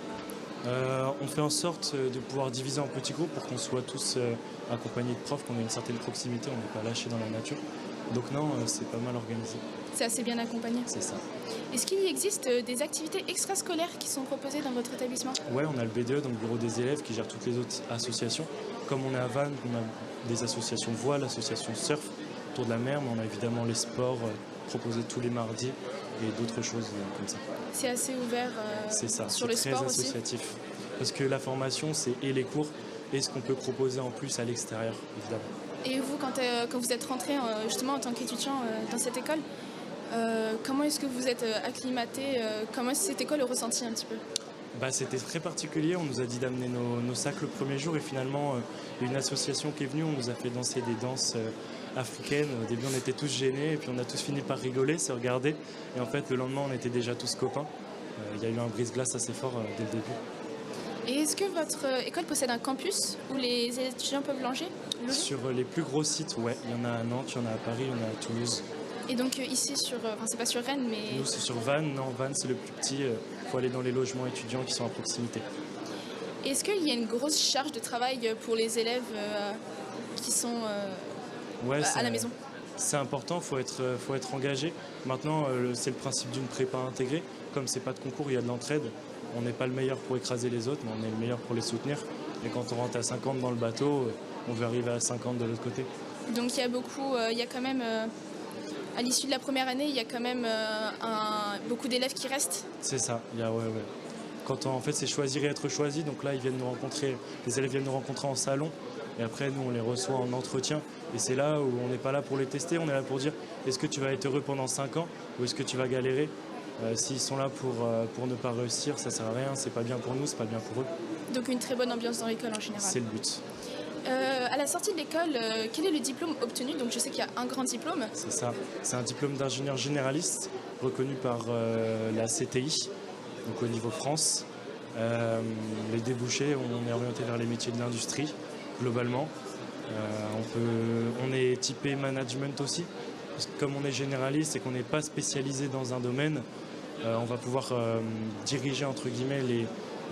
On fait en sorte de pouvoir diviser en petits groupes pour qu'on soit tous accompagnés de profs, qu'on ait une certaine proximité, on n'est pas lâchés dans la nature. Donc non, c'est pas mal organisé. C'est assez bien accompagné. C'est ça. Est-ce qu'il existe des activités extrascolaires qui sont proposées dans votre établissement? Ouais, on a le BDE, donc le bureau des élèves, qui gère toutes les autres associations. Comme on est à Vannes, on a des associations voile, l'association surf autour de la mer, mais on a évidemment les sports proposés tous les mardis et d'autres choses comme ça. C'est assez ouvert c'est ça, sur le sport aussi. C'est très associatif. Parce que la formation, c'est et les cours et ce qu'on peut proposer en plus à l'extérieur, évidemment. Et vous, quand vous êtes rentré justement en tant qu'étudiant dans cette école, comment est-ce que vous êtes acclimaté? Comment est-ce que cette école est ressentie un petit peu? C'était très particulier. On nous a dit d'amener nos sacs le premier jour et finalement, il y a une association qui est venue. On nous a fait danser des danses africaines. Au début, on était tous gênés et puis on a tous fini par rigoler, se regarder. Et en fait, le lendemain, on était déjà tous copains. Il y a eu un brise-glace assez fort dès le début. Et est-ce que votre école possède un campus où les étudiants peuvent loger? Sur les plus gros sites, ouais. Il y en a à Nantes, il y en a à Paris, il y en a à Toulouse. Et donc ici, c'est pas sur Rennes, mais... Nous, c'est sur Vannes. Non, Vannes, c'est le plus petit. Il faut aller dans les logements étudiants qui sont à proximité. Est-ce qu'il y a une grosse charge de travail pour les élèves qui sont à la maison? C'est important, faut être engagé. Maintenant, c'est le principe d'une prépa intégrée. Comme c'est pas de concours, il y a de l'entraide. On n'est pas le meilleur pour écraser les autres, mais on est le meilleur pour les soutenir. Et quand on rentre à 50 dans le bateau, on veut arriver à 50 de l'autre côté. Donc il y a quand même, à l'issue de la première année, il y a quand même beaucoup d'élèves qui restent. C'est ça, ouais. Quand en fait c'est choisir et être choisi, donc là ils viennent nous rencontrer, les élèves viennent nous rencontrer en salon. Et après, nous, on les reçoit en entretien. Et c'est là où on n'est pas là pour les tester, on est là pour dire est-ce que tu vas être heureux pendant 5 ans ou est-ce que tu vas galérer? S'ils sont là pour ne pas réussir, ça sert à rien, c'est pas bien pour nous, c'est pas bien pour eux. Donc une très bonne ambiance dans l'école en général. C'est le but. À la sortie de l'école, quel est le diplôme obtenu? Donc je sais qu'il y a un grand diplôme. C'est ça, c'est un diplôme d'ingénieur généraliste reconnu par la CTI, donc au niveau France. Les débouchés, on est orienté vers les métiers de l'industrie, globalement. On est typé management aussi, parce que comme on est généraliste et qu'on n'est pas spécialisé dans un domaine, on va pouvoir diriger entre guillemets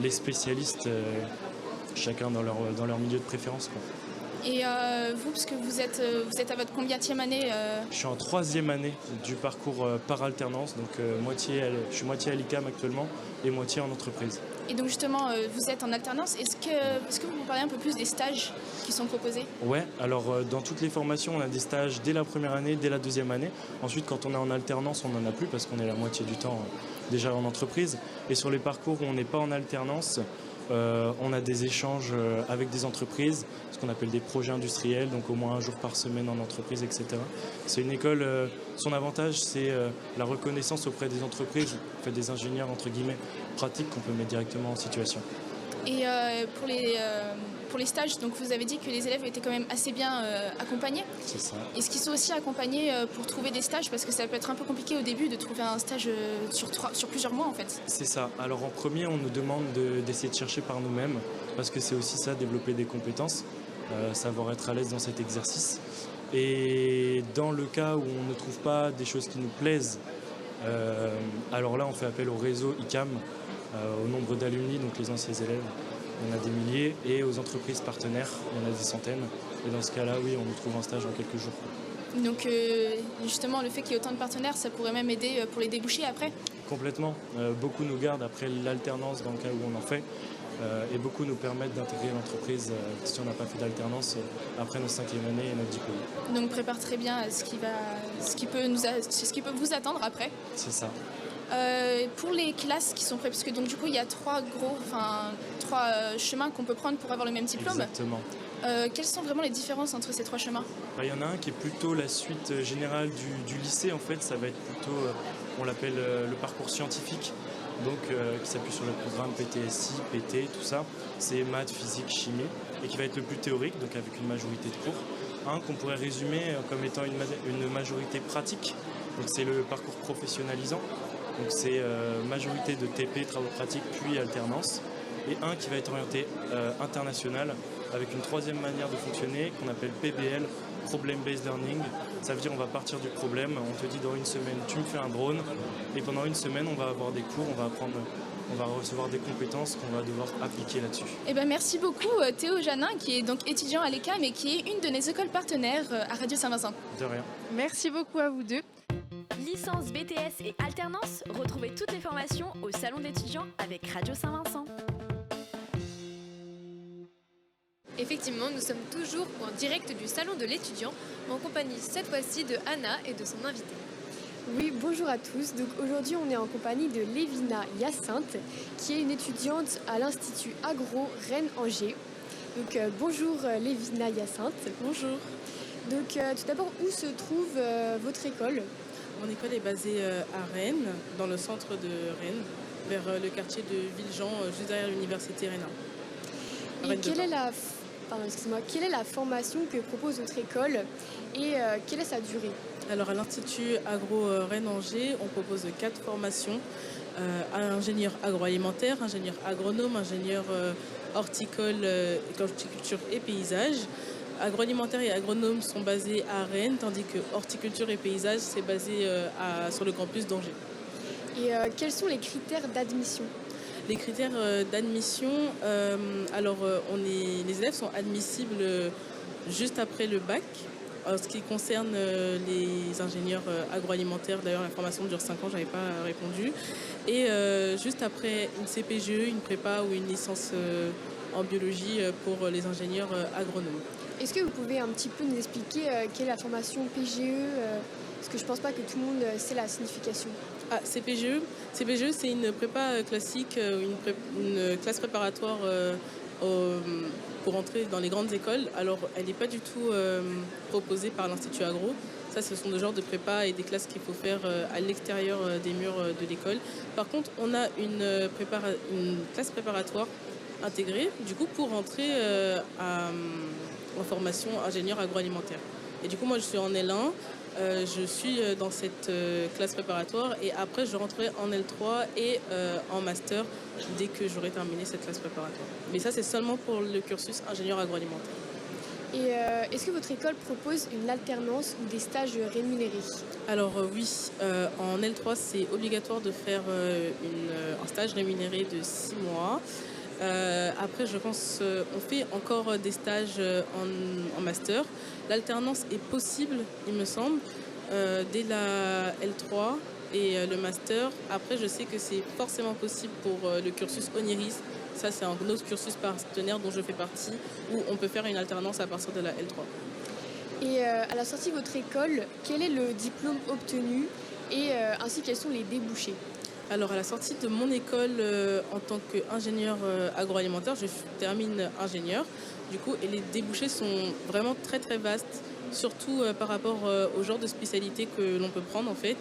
les spécialistes, chacun dans leur milieu de préférence, quoi. Et vous, parce que vous êtes à votre combienième année Je suis en 3e année du parcours par alternance, donc je suis moitié à l'ICAM actuellement et moitié en entreprise. Et donc justement, vous êtes en alternance. Est-ce que vous parlez un peu plus des stages qui sont proposés? Ouais, alors dans toutes les formations, on a des stages dès la première année, dès la 2e année. Ensuite, quand on est en alternance, on n'en a plus parce qu'on est la moitié du temps déjà en entreprise. Et sur les parcours où on n'est pas en alternance, on a des échanges avec des entreprises, ce qu'on appelle des projets industriels, donc au moins un jour par semaine en entreprise, etc. C'est une école, son avantage, c'est la reconnaissance auprès des entreprises, en fait, des ingénieurs, entre guillemets, pratiques qu'on peut mettre directement en situation. Et pour les stages, donc vous avez dit que les élèves étaient quand même assez bien accompagnés. C'est ça. Est-ce qu'ils sont aussi accompagnés pour trouver des stages? Parce que ça peut être un peu compliqué au début de trouver un stage sur plusieurs mois en fait. C'est ça. Alors en premier, on nous demande d'essayer de chercher par nous-mêmes, parce que c'est aussi ça, développer des compétences, savoir être à l'aise dans cet exercice. Et dans le cas où on ne trouve pas des choses qui nous plaisent, alors là on fait appel au réseau ICAM, au nombre d'alumni, donc les anciens élèves. On a des milliers, et aux entreprises partenaires, on a des centaines. Et dans ce cas-là, oui, on nous trouve un stage en quelques jours. Donc justement, le fait qu'il y ait autant de partenaires, ça pourrait même aider pour les débouchés après? Complètement. Beaucoup nous gardent après l'alternance dans le cas où on en fait. Et beaucoup nous permettent d'intégrer l'entreprise si on n'a pas fait d'alternance après notre 5e année et notre diplôme. Donc prépare très bien à ce qui peut vous attendre après. C'est ça. Pour les classes qui sont prêtes, parce que donc du coup il y a trois chemins qu'on peut prendre pour avoir le même diplôme. Exactement. Quelles sont vraiment les différences entre ces 3 chemins? Il y en a un qui est plutôt la suite générale du lycée, en fait. Ça va être plutôt, on l'appelle le parcours scientifique, donc qui s'appuie sur le programme PTSI, PT, tout ça. C'est maths, physique, chimie, et qui va être le plus théorique, donc avec une majorité de cours. Un qu'on pourrait résumer comme étant une majorité pratique, donc c'est le parcours professionnalisant. Donc c'est majorité de TP, travaux pratiques, puis alternance. Et un qui va être orienté international, avec une 3e manière de fonctionner qu'on appelle PBL, Problem Based Learning. Ça veut dire on va partir du problème, on te dit dans une semaine tu me fais un drone, et pendant une semaine on va avoir des cours, on va apprendre on va recevoir des compétences qu'on va devoir appliquer là-dessus. Eh ben, merci beaucoup Théo Janin, qui est donc étudiant à l'ECAM et qui est une de nos écoles partenaires à Radio Saint-Vincent. De rien. Merci beaucoup à vous deux. Licence, BTS et alternance, retrouvez toutes les formations au Salon d'étudiants avec Radio Saint-Vincent. Effectivement, nous sommes toujours en direct du Salon de l'étudiant, en compagnie cette fois-ci de Anna et de son invité. Oui, bonjour à tous. Donc aujourd'hui, on est en compagnie de Lévina Hyacinthe, qui est une étudiante à l'Institut Agro Rennes-Angers. Donc bonjour Lévina Hyacinthe. Bonjour. Donc tout d'abord, où se trouve votre école ? Mon école est basée à Rennes, dans le centre de Rennes, vers le quartier de Villejean, juste derrière l'université Rennes. Et quelle est la formation que propose votre école et quelle est sa durée ? Alors à l'Institut Agro Rennes-Angers, on propose 4 formations. Ingénieur agroalimentaire, ingénieur agronome, ingénieur horticole, horticulture et paysage. Agroalimentaire et agronome sont basés à Rennes, tandis que horticulture et paysage, c'est basé sur le campus d'Angers. Et quels sont les critères d'admission ? Les critères d'admission, les élèves sont admissibles juste après le bac. En ce qui concerne les ingénieurs agroalimentaires, d'ailleurs la formation dure 5 ans, je n'avais pas répondu. Et juste après une CPGE, une prépa ou une licence en biologie pour les ingénieurs agronomes. Est-ce que vous pouvez un petit peu nous expliquer quelle est la formation PGE parce que je ne pense pas que tout le monde sait la signification. Ah, CPGE, c'est une prépa classique, une classe préparatoire pour entrer dans les grandes écoles. Alors, elle n'est pas du tout proposée par l'Institut Agro. Ça, ce sont des genres de prépa et des classes qu'il faut faire à l'extérieur des murs de l'école. Par contre, on a une classe préparatoire intégrée, du coup, pour entrer en formation ingénieur agroalimentaire. Et du coup, moi, je suis en L1. Je suis dans cette classe préparatoire et après je rentrerai en L3 et en master dès que j'aurai terminé cette classe préparatoire. Mais ça c'est seulement pour le cursus ingénieur agroalimentaire. Et est-ce que votre école propose une alternance ou des stages rémunérés ? Alors oui, en L3 c'est obligatoire de faire un stage rémunéré de 6 mois. Après, je pense on fait encore des stages en master. L'alternance est possible, il me semble, dès la L3 et le master. Après, je sais que c'est forcément possible pour le cursus Oniris. Ça, c'est un autre cursus partenaire dont je fais partie, où on peut faire une alternance à partir de la L3. Et à la sortie de votre école, quel est le diplôme obtenu et ainsi quels sont les débouchés ? Alors à la sortie de mon école en tant qu'ingénieur agroalimentaire, je termine ingénieur. Du coup, et les débouchés sont vraiment très très vastes, surtout par rapport au genre de spécialité que l'on peut prendre en fait.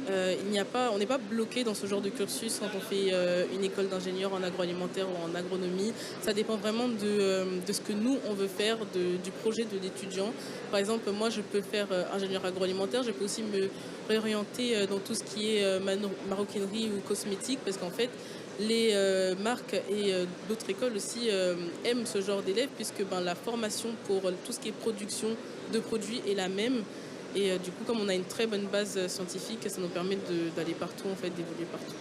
On n'est pas bloqué dans ce genre de cursus quand on fait une école d'ingénieur en agroalimentaire ou en agronomie. Ça dépend vraiment de ce que nous on veut faire, du projet de l'étudiant. Par exemple, moi je peux faire ingénieur agroalimentaire, je peux aussi me réorienter dans tout ce qui est maroquinerie ou cosmétique parce qu'en fait les marques et d'autres écoles aussi aiment ce genre d'élèves puisque la formation pour tout ce qui est production de produits est la même. Et du coup, comme on a une très bonne base scientifique, ça nous permet d'aller partout, en fait, d'évoluer partout.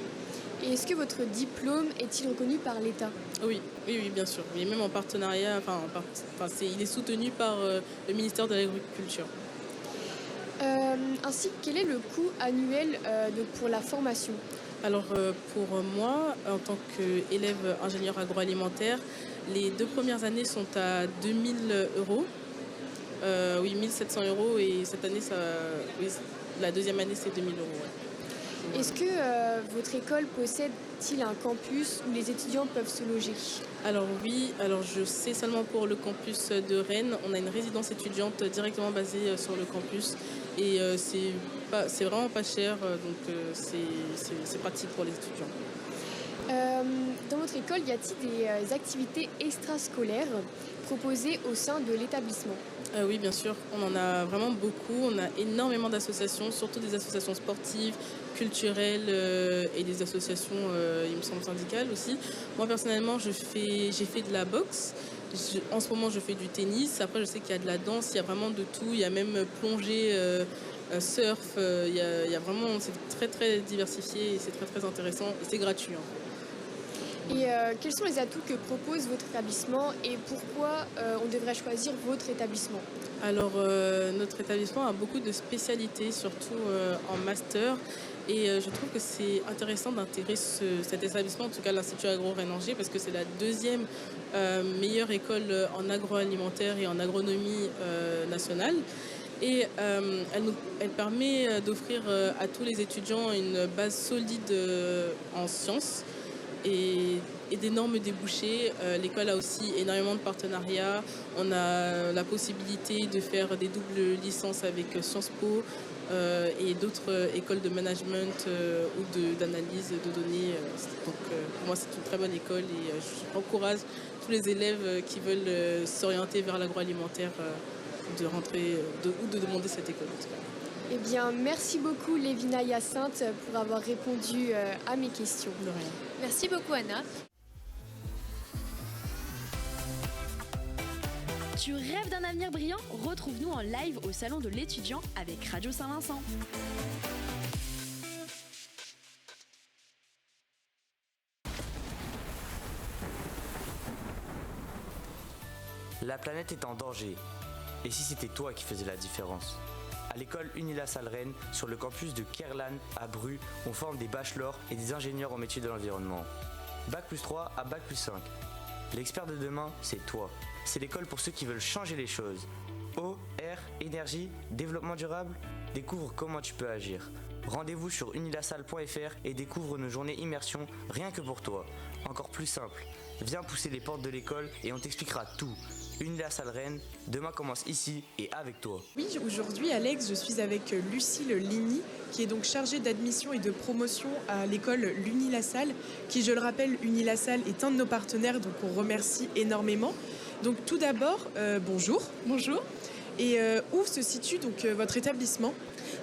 Et est-ce que votre diplôme est-il reconnu par l'État ? Oui, bien sûr. Mais même en partenariat, il est soutenu par le ministère de l'Agriculture. Ainsi, quel est le coût annuel pour la formation ? Alors pour moi, en tant qu'élève ingénieur agroalimentaire, les 2 premières années sont à 2000 €. 1700 € et cette année, la deuxième année, c'est 2000 €. Ouais. Est-ce que votre école possède-t-il un campus où les étudiants peuvent se loger ? Alors oui, je sais seulement pour le campus de Rennes, on a une résidence étudiante directement basée sur le campus et c'est vraiment pas cher, donc c'est pratique pour les étudiants. Dans votre école, y a-t-il des activités extrascolaires proposées au sein de l'établissement ? Oui, bien sûr. On en a vraiment beaucoup. On a énormément d'associations, surtout des associations sportives, culturelles et des associations, il me semble, syndicales aussi. Moi, personnellement, j'ai fait de la boxe. En ce moment, je fais du tennis. Après, je sais qu'il y a de la danse. Il y a vraiment de tout. Il y a même plongée, surf. Il y a vraiment... C'est très, très diversifié et c'est très, très intéressant. Et c'est gratuit. Hein. Et quels sont les atouts que propose votre établissement et pourquoi on devrait choisir votre établissement? Alors, notre établissement a beaucoup de spécialités, surtout en master. Et je trouve que c'est intéressant d'intégrer cet établissement, en tout cas l'Institut Agro-Rennes-Angers, parce que c'est la deuxième meilleure école en agroalimentaire et en agronomie nationale. Et elle permet d'offrir à tous les étudiants une base solide en sciences et d'énormes débouchés. L'école a aussi énormément de partenariats. On a la possibilité de faire des doubles licences avec Sciences Po et d'autres écoles de management ou d'analyse de données. Donc pour moi, c'est une très bonne école et j'encourage tous les élèves qui veulent s'orienter vers l'agroalimentaire de rentrer ou de demander cette école. En tout cas. Eh bien, merci beaucoup Lévina Hyacinthe pour avoir répondu à mes questions. De rien. Merci beaucoup Anna. Tu rêves d'un avenir brillant? Retrouve-nous en live au Salon de l'étudiant avec Radio Saint-Vincent. La planète est en danger. Et si c'était toi qui faisais la différence? À l'école Unilassal Rennes, sur le campus de Kerlan à Bru, on forme des bachelors et des ingénieurs en métier de l'environnement. Bac+3 à Bac+5. L'expert de demain, c'est toi. C'est l'école pour ceux qui veulent changer les choses. Eau, air, énergie, développement durable, découvre comment tu peux agir. Rendez-vous sur unilassal.fr et découvre nos journées immersion rien que pour toi. Encore plus simple, viens pousser les portes de l'école et on t'expliquera tout. Unilassal Rennes, demain commence ici et avec toi. Oui, aujourd'hui Alex, je suis avec Lucille Ligny, qui est donc chargée d'admission et de promotion à l'école l'Unilassal, qui, je le rappelle, Unilassal est un de nos partenaires, donc on remercie énormément. Donc tout d'abord, bonjour. Bonjour. Et où se situe donc votre établissement ?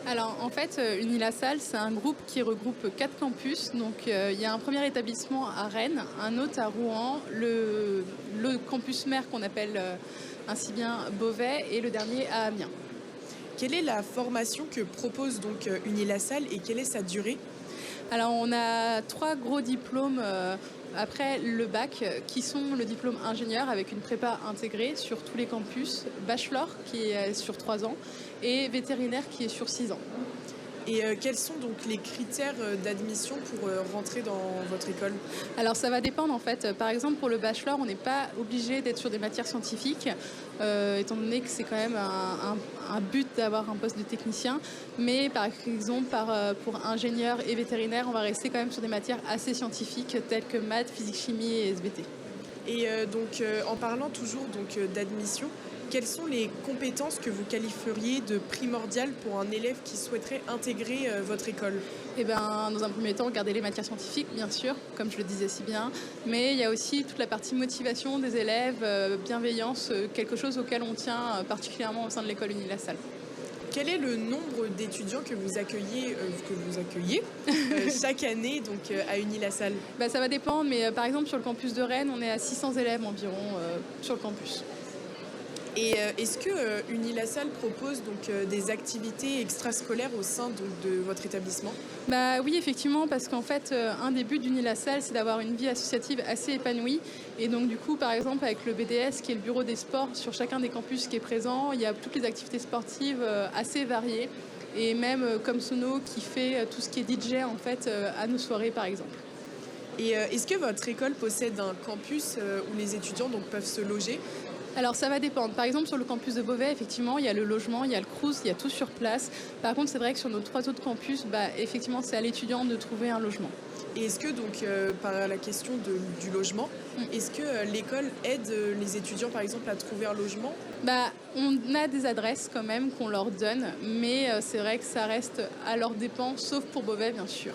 Alors en fait, Unilassal, c'est un groupe qui regroupe 4 campus. Donc il y a un premier établissement à Rennes, un autre à Rouen, le campus mère qu'on appelle ainsi bien Beauvais et le dernier à Amiens. Quelle est la formation que propose donc Unilassal et quelle est sa durée ? Alors on a 3 gros diplômes après le bac qui sont le diplôme ingénieur avec une prépa intégrée sur tous les campus, bachelor qui est sur 3 ans et vétérinaire qui est sur 6 ans. Et quels sont donc les critères d'admission pour rentrer dans votre école ? Alors ça va dépendre en fait. Par exemple pour le bachelor, on n'est pas obligé d'être sur des matières scientifiques, étant donné que c'est quand même un but d'avoir un poste de technicien. Mais par exemple pour ingénieur et vétérinaire, on va rester quand même sur des matières assez scientifiques telles que maths, physique, chimie et SVT. Et donc en parlant toujours donc d'admission, quelles sont les compétences que vous qualifieriez de primordiales pour un élève qui souhaiterait intégrer votre école ? Eh bien, dans un premier temps, garder les matières scientifiques, bien sûr, comme je le disais si bien. Mais il y a aussi toute la partie motivation des élèves, bienveillance, quelque chose auquel on tient particulièrement au sein de l'école Unilassal. Quel est le nombre d'étudiants que vous accueillez chaque année donc, à Unilassal ? Ça va dépendre, mais par exemple sur le campus de Rennes, on est à 600 élèves environ sur le campus. Et est-ce que Unilassal propose donc des activités extrascolaires au sein donc, de votre établissement ? Oui, effectivement, parce qu'en fait, un des buts d'Unilassal, c'est d'avoir une vie associative assez épanouie. Et donc, du coup, par exemple, avec le BDS, qui est le bureau des sports sur chacun des campus qui est présent, il y a toutes les activités sportives assez variées. Et même comme Sono, qui fait tout ce qui est DJ, en fait, à nos soirées, par exemple. Et est-ce que votre école possède un campus où les étudiants donc, peuvent se loger ? Alors ça va dépendre. Par exemple sur le campus de Beauvais, effectivement, il y a le logement, il y a le Crous, il y a tout sur place. Par contre, c'est vrai que sur nos 3 autres campus, effectivement, c'est à l'étudiant de trouver un logement. Et est-ce que donc, par la question du logement, est-ce que l'école aide les étudiants, par exemple, à trouver un logement ? On a des adresses quand même qu'on leur donne, mais c'est vrai que ça reste à leur dépens, sauf pour Beauvais, bien sûr.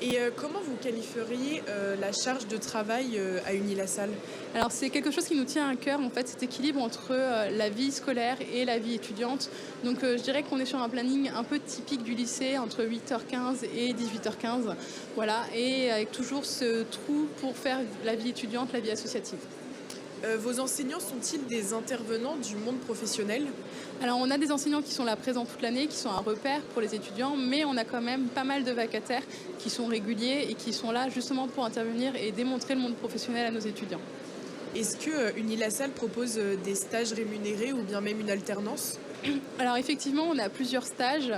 Et comment vous qualifieriez la charge de travail à Unilassal ? Alors c'est quelque chose qui nous tient à cœur, en fait, cet équilibre entre la vie scolaire et la vie étudiante. Donc je dirais qu'on est sur un planning un peu typique du lycée, entre 8h15 et 18h15. Voilà, et avec toujours ce trou pour faire la vie étudiante, la vie associative. Vos enseignants sont-ils des intervenants du monde professionnel ? Alors on a des enseignants qui sont là présents toute l'année, qui sont un repère pour les étudiants, mais on a quand même pas mal de vacataires qui sont réguliers et qui sont là justement pour intervenir et démontrer le monde professionnel à nos étudiants. Est-ce que Unilassal propose des stages rémunérés ou bien même une alternance ? Alors effectivement, on a plusieurs stages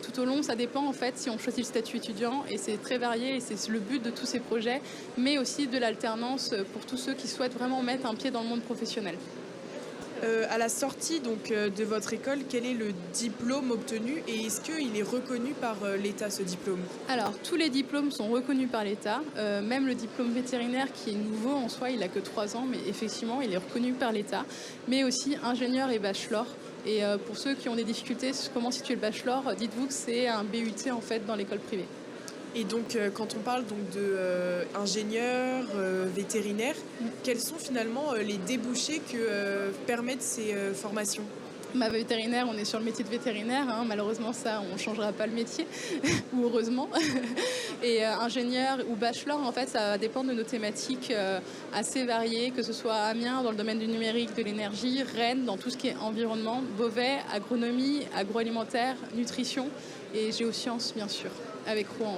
tout au long. Ça dépend en fait si on choisit le statut étudiant et c'est très varié et c'est le but de tous ces projets, mais aussi de l'alternance pour tous ceux qui souhaitent vraiment mettre un pied dans le monde professionnel. À la sortie donc, de votre école, quel est le diplôme obtenu et est-ce qu'il est reconnu par l'État ce diplôme ? Alors tous les diplômes sont reconnus par l'État, même le diplôme vétérinaire qui est nouveau en soi, il n'a que 3 ans, mais effectivement il est reconnu par l'État, mais aussi ingénieur et bachelor. Et pour ceux qui ont des difficultés sur comment situer le bachelor, dites-vous que c'est un BUT en fait dans l'école privée. Et donc quand on parle donc de ingénieur, vétérinaire, quels sont finalement les débouchés que permettent ces formations ? Vétérinaire, on est sur le métier de vétérinaire, hein. Malheureusement ça on ne changera pas le métier, ou heureusement. Et ingénieur ou bachelor, en fait ça dépend de nos thématiques assez variées, que ce soit à Amiens dans le domaine du numérique, de l'énergie, Rennes dans tout ce qui est environnement, Beauvais, agronomie, agroalimentaire, nutrition et géosciences bien sûr, avec Rouen.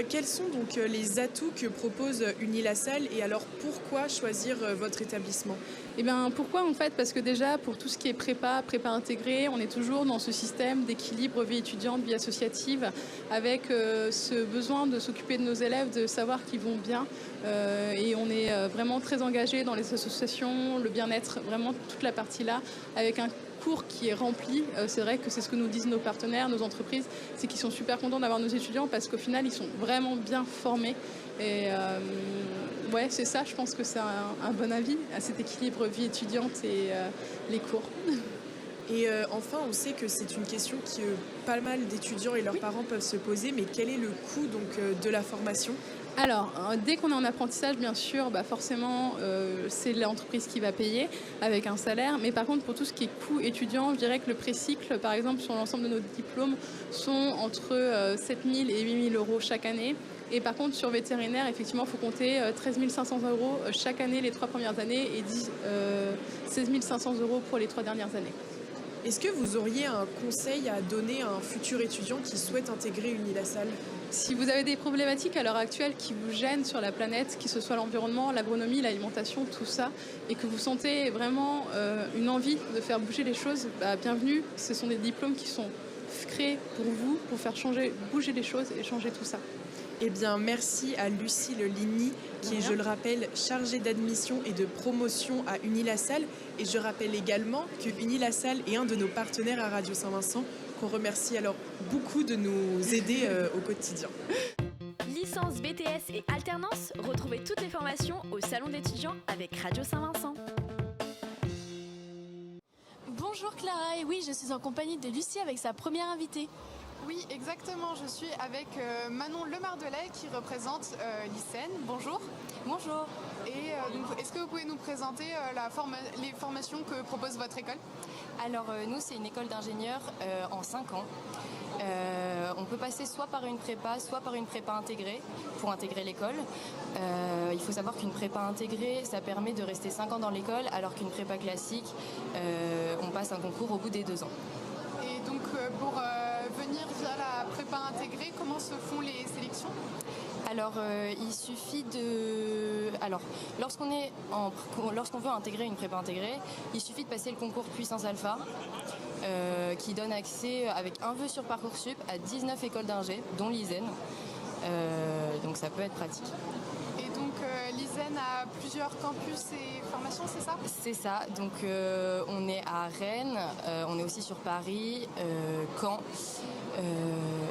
Quels sont donc les atouts que propose Unilassal et alors pourquoi choisir votre établissement ? Pourquoi en fait ? Parce que déjà pour tout ce qui est prépa intégrée, on est toujours dans ce système d'équilibre vie étudiante, vie associative, avec ce besoin de s'occuper de nos élèves, de savoir qu'ils vont bien. Et on est vraiment très engagé dans les associations, le bien-être, vraiment toute la partie là, avec un cours qui est rempli. C'est vrai que c'est ce que nous disent nos partenaires, nos entreprises, c'est qu'ils sont super contents d'avoir nos étudiants parce qu'au final, ils sont vraiment bien formés. Et ouais, c'est ça, je pense que c'est un bon avis à cet équilibre vie étudiante et les cours. Et enfin, on sait que c'est une question que pas mal d'étudiants et leurs parents peuvent se poser, mais quel est le coût donc, de la formation ? Alors, dès qu'on est en apprentissage, bien sûr, forcément, c'est l'entreprise qui va payer avec un salaire. Mais par contre, pour tout ce qui est coût étudiant, je dirais que le précycle, par exemple, sur l'ensemble de nos diplômes, sont entre 7 000 et 8 000 euros chaque année. Et par contre, sur vétérinaire, effectivement, il faut compter 13 500 euros chaque année les 3 premières années et 16 500 euros pour les 3 dernières années. Est-ce que vous auriez un conseil à donner à un futur étudiant qui souhaite intégrer Unilassal ? Si vous avez des problématiques à l'heure actuelle qui vous gênent sur la planète, que ce soit l'environnement, l'agronomie, l'alimentation, tout ça, et que vous sentez vraiment une envie de faire bouger les choses, bienvenue. Ce sont des diplômes qui sont créés pour vous, pour faire bouger les choses et changer tout ça. Eh bien, merci à Lucille Ligny, qui est, je le rappelle, chargée d'admission et de promotion à Unilassal. Et je rappelle également que Unilassal est un de nos partenaires à Radio Saint-Vincent, qu'on remercie alors beaucoup de nous aider au quotidien. Licence, BTS et alternance, retrouvez toutes les formations au Salon d'étudiants avec Radio Saint-Vincent. Bonjour Clara, et oui, je suis en compagnie de Lucie avec sa première invitée. Oui, exactement. Je suis avec Manon Lemardelet qui représente l'ICEN. Bonjour. Bonjour. Et donc, est-ce que vous pouvez nous présenter les formations que propose votre école ? Alors, nous, c'est une école d'ingénieurs en 5 ans. On peut passer soit par une prépa, soit par une prépa intégrée pour intégrer l'école. Il faut savoir qu'une prépa intégrée, ça permet de rester 5 ans dans l'école, alors qu'une prépa classique, on passe un concours au bout des 2 ans. Et donc, pour venir via la prépa intégrée, comment se font les sélections ? Alors, il suffit de... Alors, lorsqu'on veut intégrer une prépa intégrée, il suffit de passer le concours Puissance Alpha, qui donne accès, avec un vœu sur Parcoursup, à 19 écoles d'ingé, dont l'ISEN. Donc, ça peut être pratique. Et donc, l'ISEN a plusieurs campus et formations, c'est ça ? C'est ça. Donc, on est à Rennes, on est aussi sur Paris, Caen.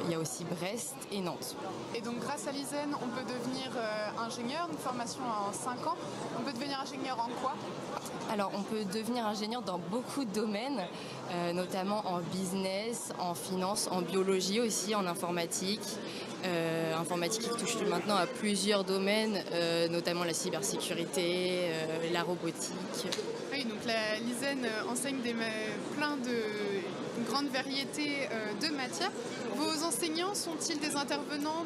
Il y a aussi Brest et Nantes. Et donc grâce à l'ISEN, on peut devenir ingénieur, une formation en 5 ans. On peut devenir ingénieur en quoi ? Alors on peut devenir ingénieur dans beaucoup de domaines, notamment en business, en finance, en biologie aussi, en informatique. Informatique qui touche maintenant à plusieurs domaines, notamment la cybersécurité, la robotique. Oui, donc l'ISEN enseigne une grande variété de matières. Vos enseignants sont-ils des intervenants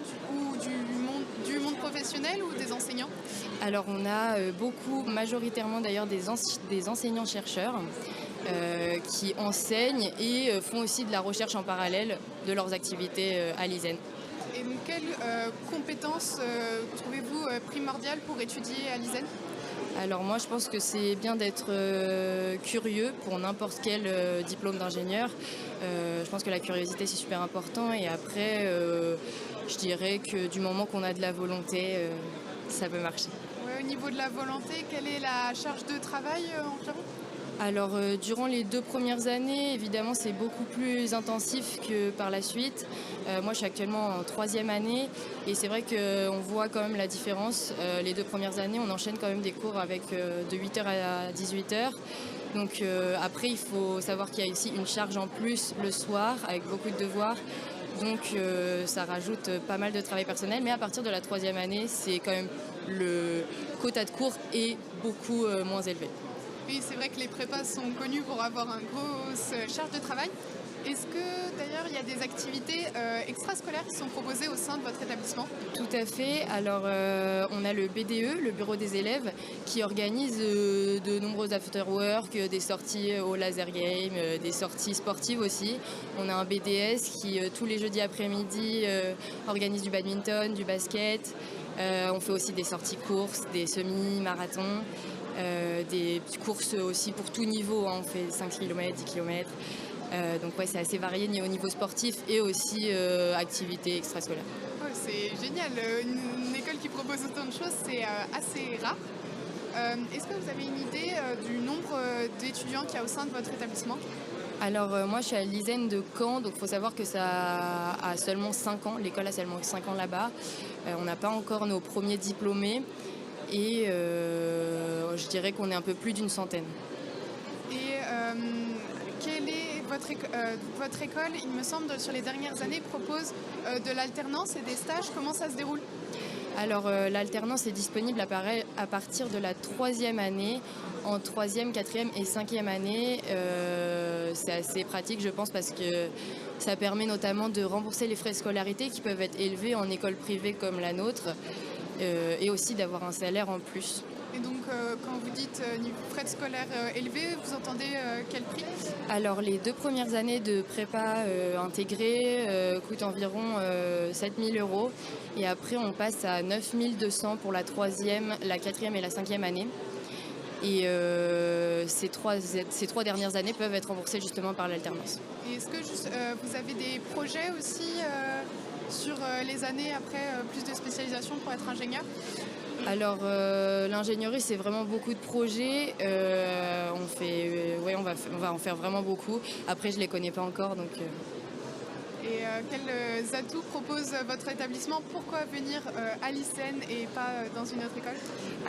du monde professionnel ou des enseignants? Alors on a majoritairement d'ailleurs des enseignants-chercheurs qui enseignent et font aussi de la recherche en parallèle de leurs activités à l'ISEN. Et donc, quelles compétences trouvez-vous primordiales pour étudier à l'ISEN? Alors moi je pense que c'est bien d'être curieux pour n'importe quel diplôme d'ingénieur. Je pense que la curiosité c'est super important et après je dirais que du moment qu'on a de la volonté, ça peut marcher. Ouais, au niveau de la volonté, quelle est la charge de travail environ? Alors durant les 2 premières années, évidemment c'est beaucoup plus intensif que par la suite. Moi je suis actuellement en 3e année et c'est vrai qu'on voit quand même la différence. Les 2 premières années on enchaîne quand même des cours avec de 8h à 18h. Donc après il faut savoir qu'il y a aussi une charge en plus le soir avec beaucoup de devoirs. Donc ça rajoute pas mal de travail personnel. Mais à partir de la 3e année, c'est quand même le quota de cours est beaucoup moins élevé. Oui, c'est vrai que les prépas sont connus pour avoir une grosse charge de travail. Est-ce que d'ailleurs il y a des activités extrascolaires qui sont proposées au sein de votre établissement? Tout à fait. Alors on a le BDE, le bureau des élèves, qui organise de nombreux after-work, des sorties au laser game, des sorties sportives aussi. On a un BDS qui tous les jeudis après-midi organise du badminton, du basket. On fait aussi des sorties courses, des semi-marathons. Des courses aussi pour tout niveau, hein. On fait 5 km, 10 km. Donc ouais, c'est assez varié au niveau sportif et aussi activités extrascolaires. Oh, c'est génial, une école qui propose autant de choses, c'est assez rare. Est-ce que vous avez une idée du nombre d'étudiants qu'il y a au sein de votre établissement? Alors moi je suis à l'ISEN de Caen, donc il faut savoir que ça a seulement 5 ans, l'école a seulement 5 ans là-bas. On n'a pas encore nos premiers diplômés. Et je dirais qu'on est un peu plus d'une centaine. Et quelle est votre école? Il me semble, sur les dernières années, propose de l'alternance et des stages. Comment ça se déroule? Alors l'alternance est disponible à partir de la 3e année. En 3e, 4e et 5e année, c'est assez pratique je pense parce que ça permet notamment de rembourser les frais de scolarité qui peuvent être élevés en école privée comme la nôtre. Et aussi d'avoir un salaire en plus. Et donc quand vous dites frais de scolaire élevés, vous entendez quel prix? Alors les 2 premières années de prépa intégrée coûtent environ 7 000 € et après on passe à 9 200 pour la 3e, la 4e et la 5e année. Et ces 3 dernières années peuvent être remboursées justement par l'alternance. Et est-ce que vous avez des projets aussi sur les années après plus de spécialisation pour être ingénieur? Alors l'ingénierie c'est vraiment beaucoup de projets, on va en faire vraiment beaucoup. Après je les connais pas encore donc. Et quels atouts propose votre établissement? Pourquoi venir à l'ISEN et pas dans une autre école?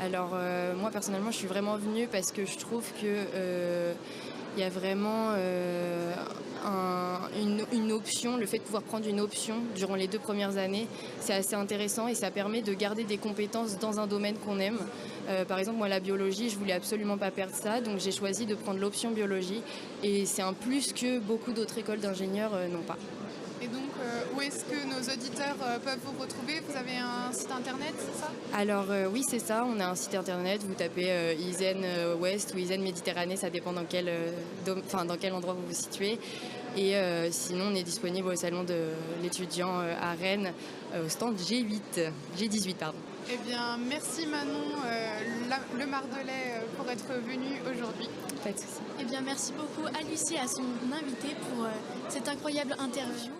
Alors moi personnellement je suis vraiment venue parce que je trouve que il y a vraiment une option, le fait de pouvoir prendre une option durant les 2 premières années, c'est assez intéressant et ça permet de garder des compétences dans un domaine qu'on aime. Par exemple, moi, la biologie, je voulais absolument pas perdre ça, donc j'ai choisi de prendre l'option biologie et c'est un plus que beaucoup d'autres écoles d'ingénieurs n'ont pas. Et donc, où est-ce que nos auditeurs peuvent vous retrouver? Vous avez un site internet, c'est ça? Alors oui, c'est ça, on a un site internet, vous tapez ISEN Ouest ou ISEN Méditerranée, ça dépend dans quel endroit vous vous situez. Et sinon, on est disponible au salon de l'étudiant à Rennes, au stand G18. Pardon. Eh bien, merci Manon Le Mardelet pour être venue aujourd'hui. Pas de souci. Eh bien, merci beaucoup à Lucie et à son invité pour cette incroyable interview.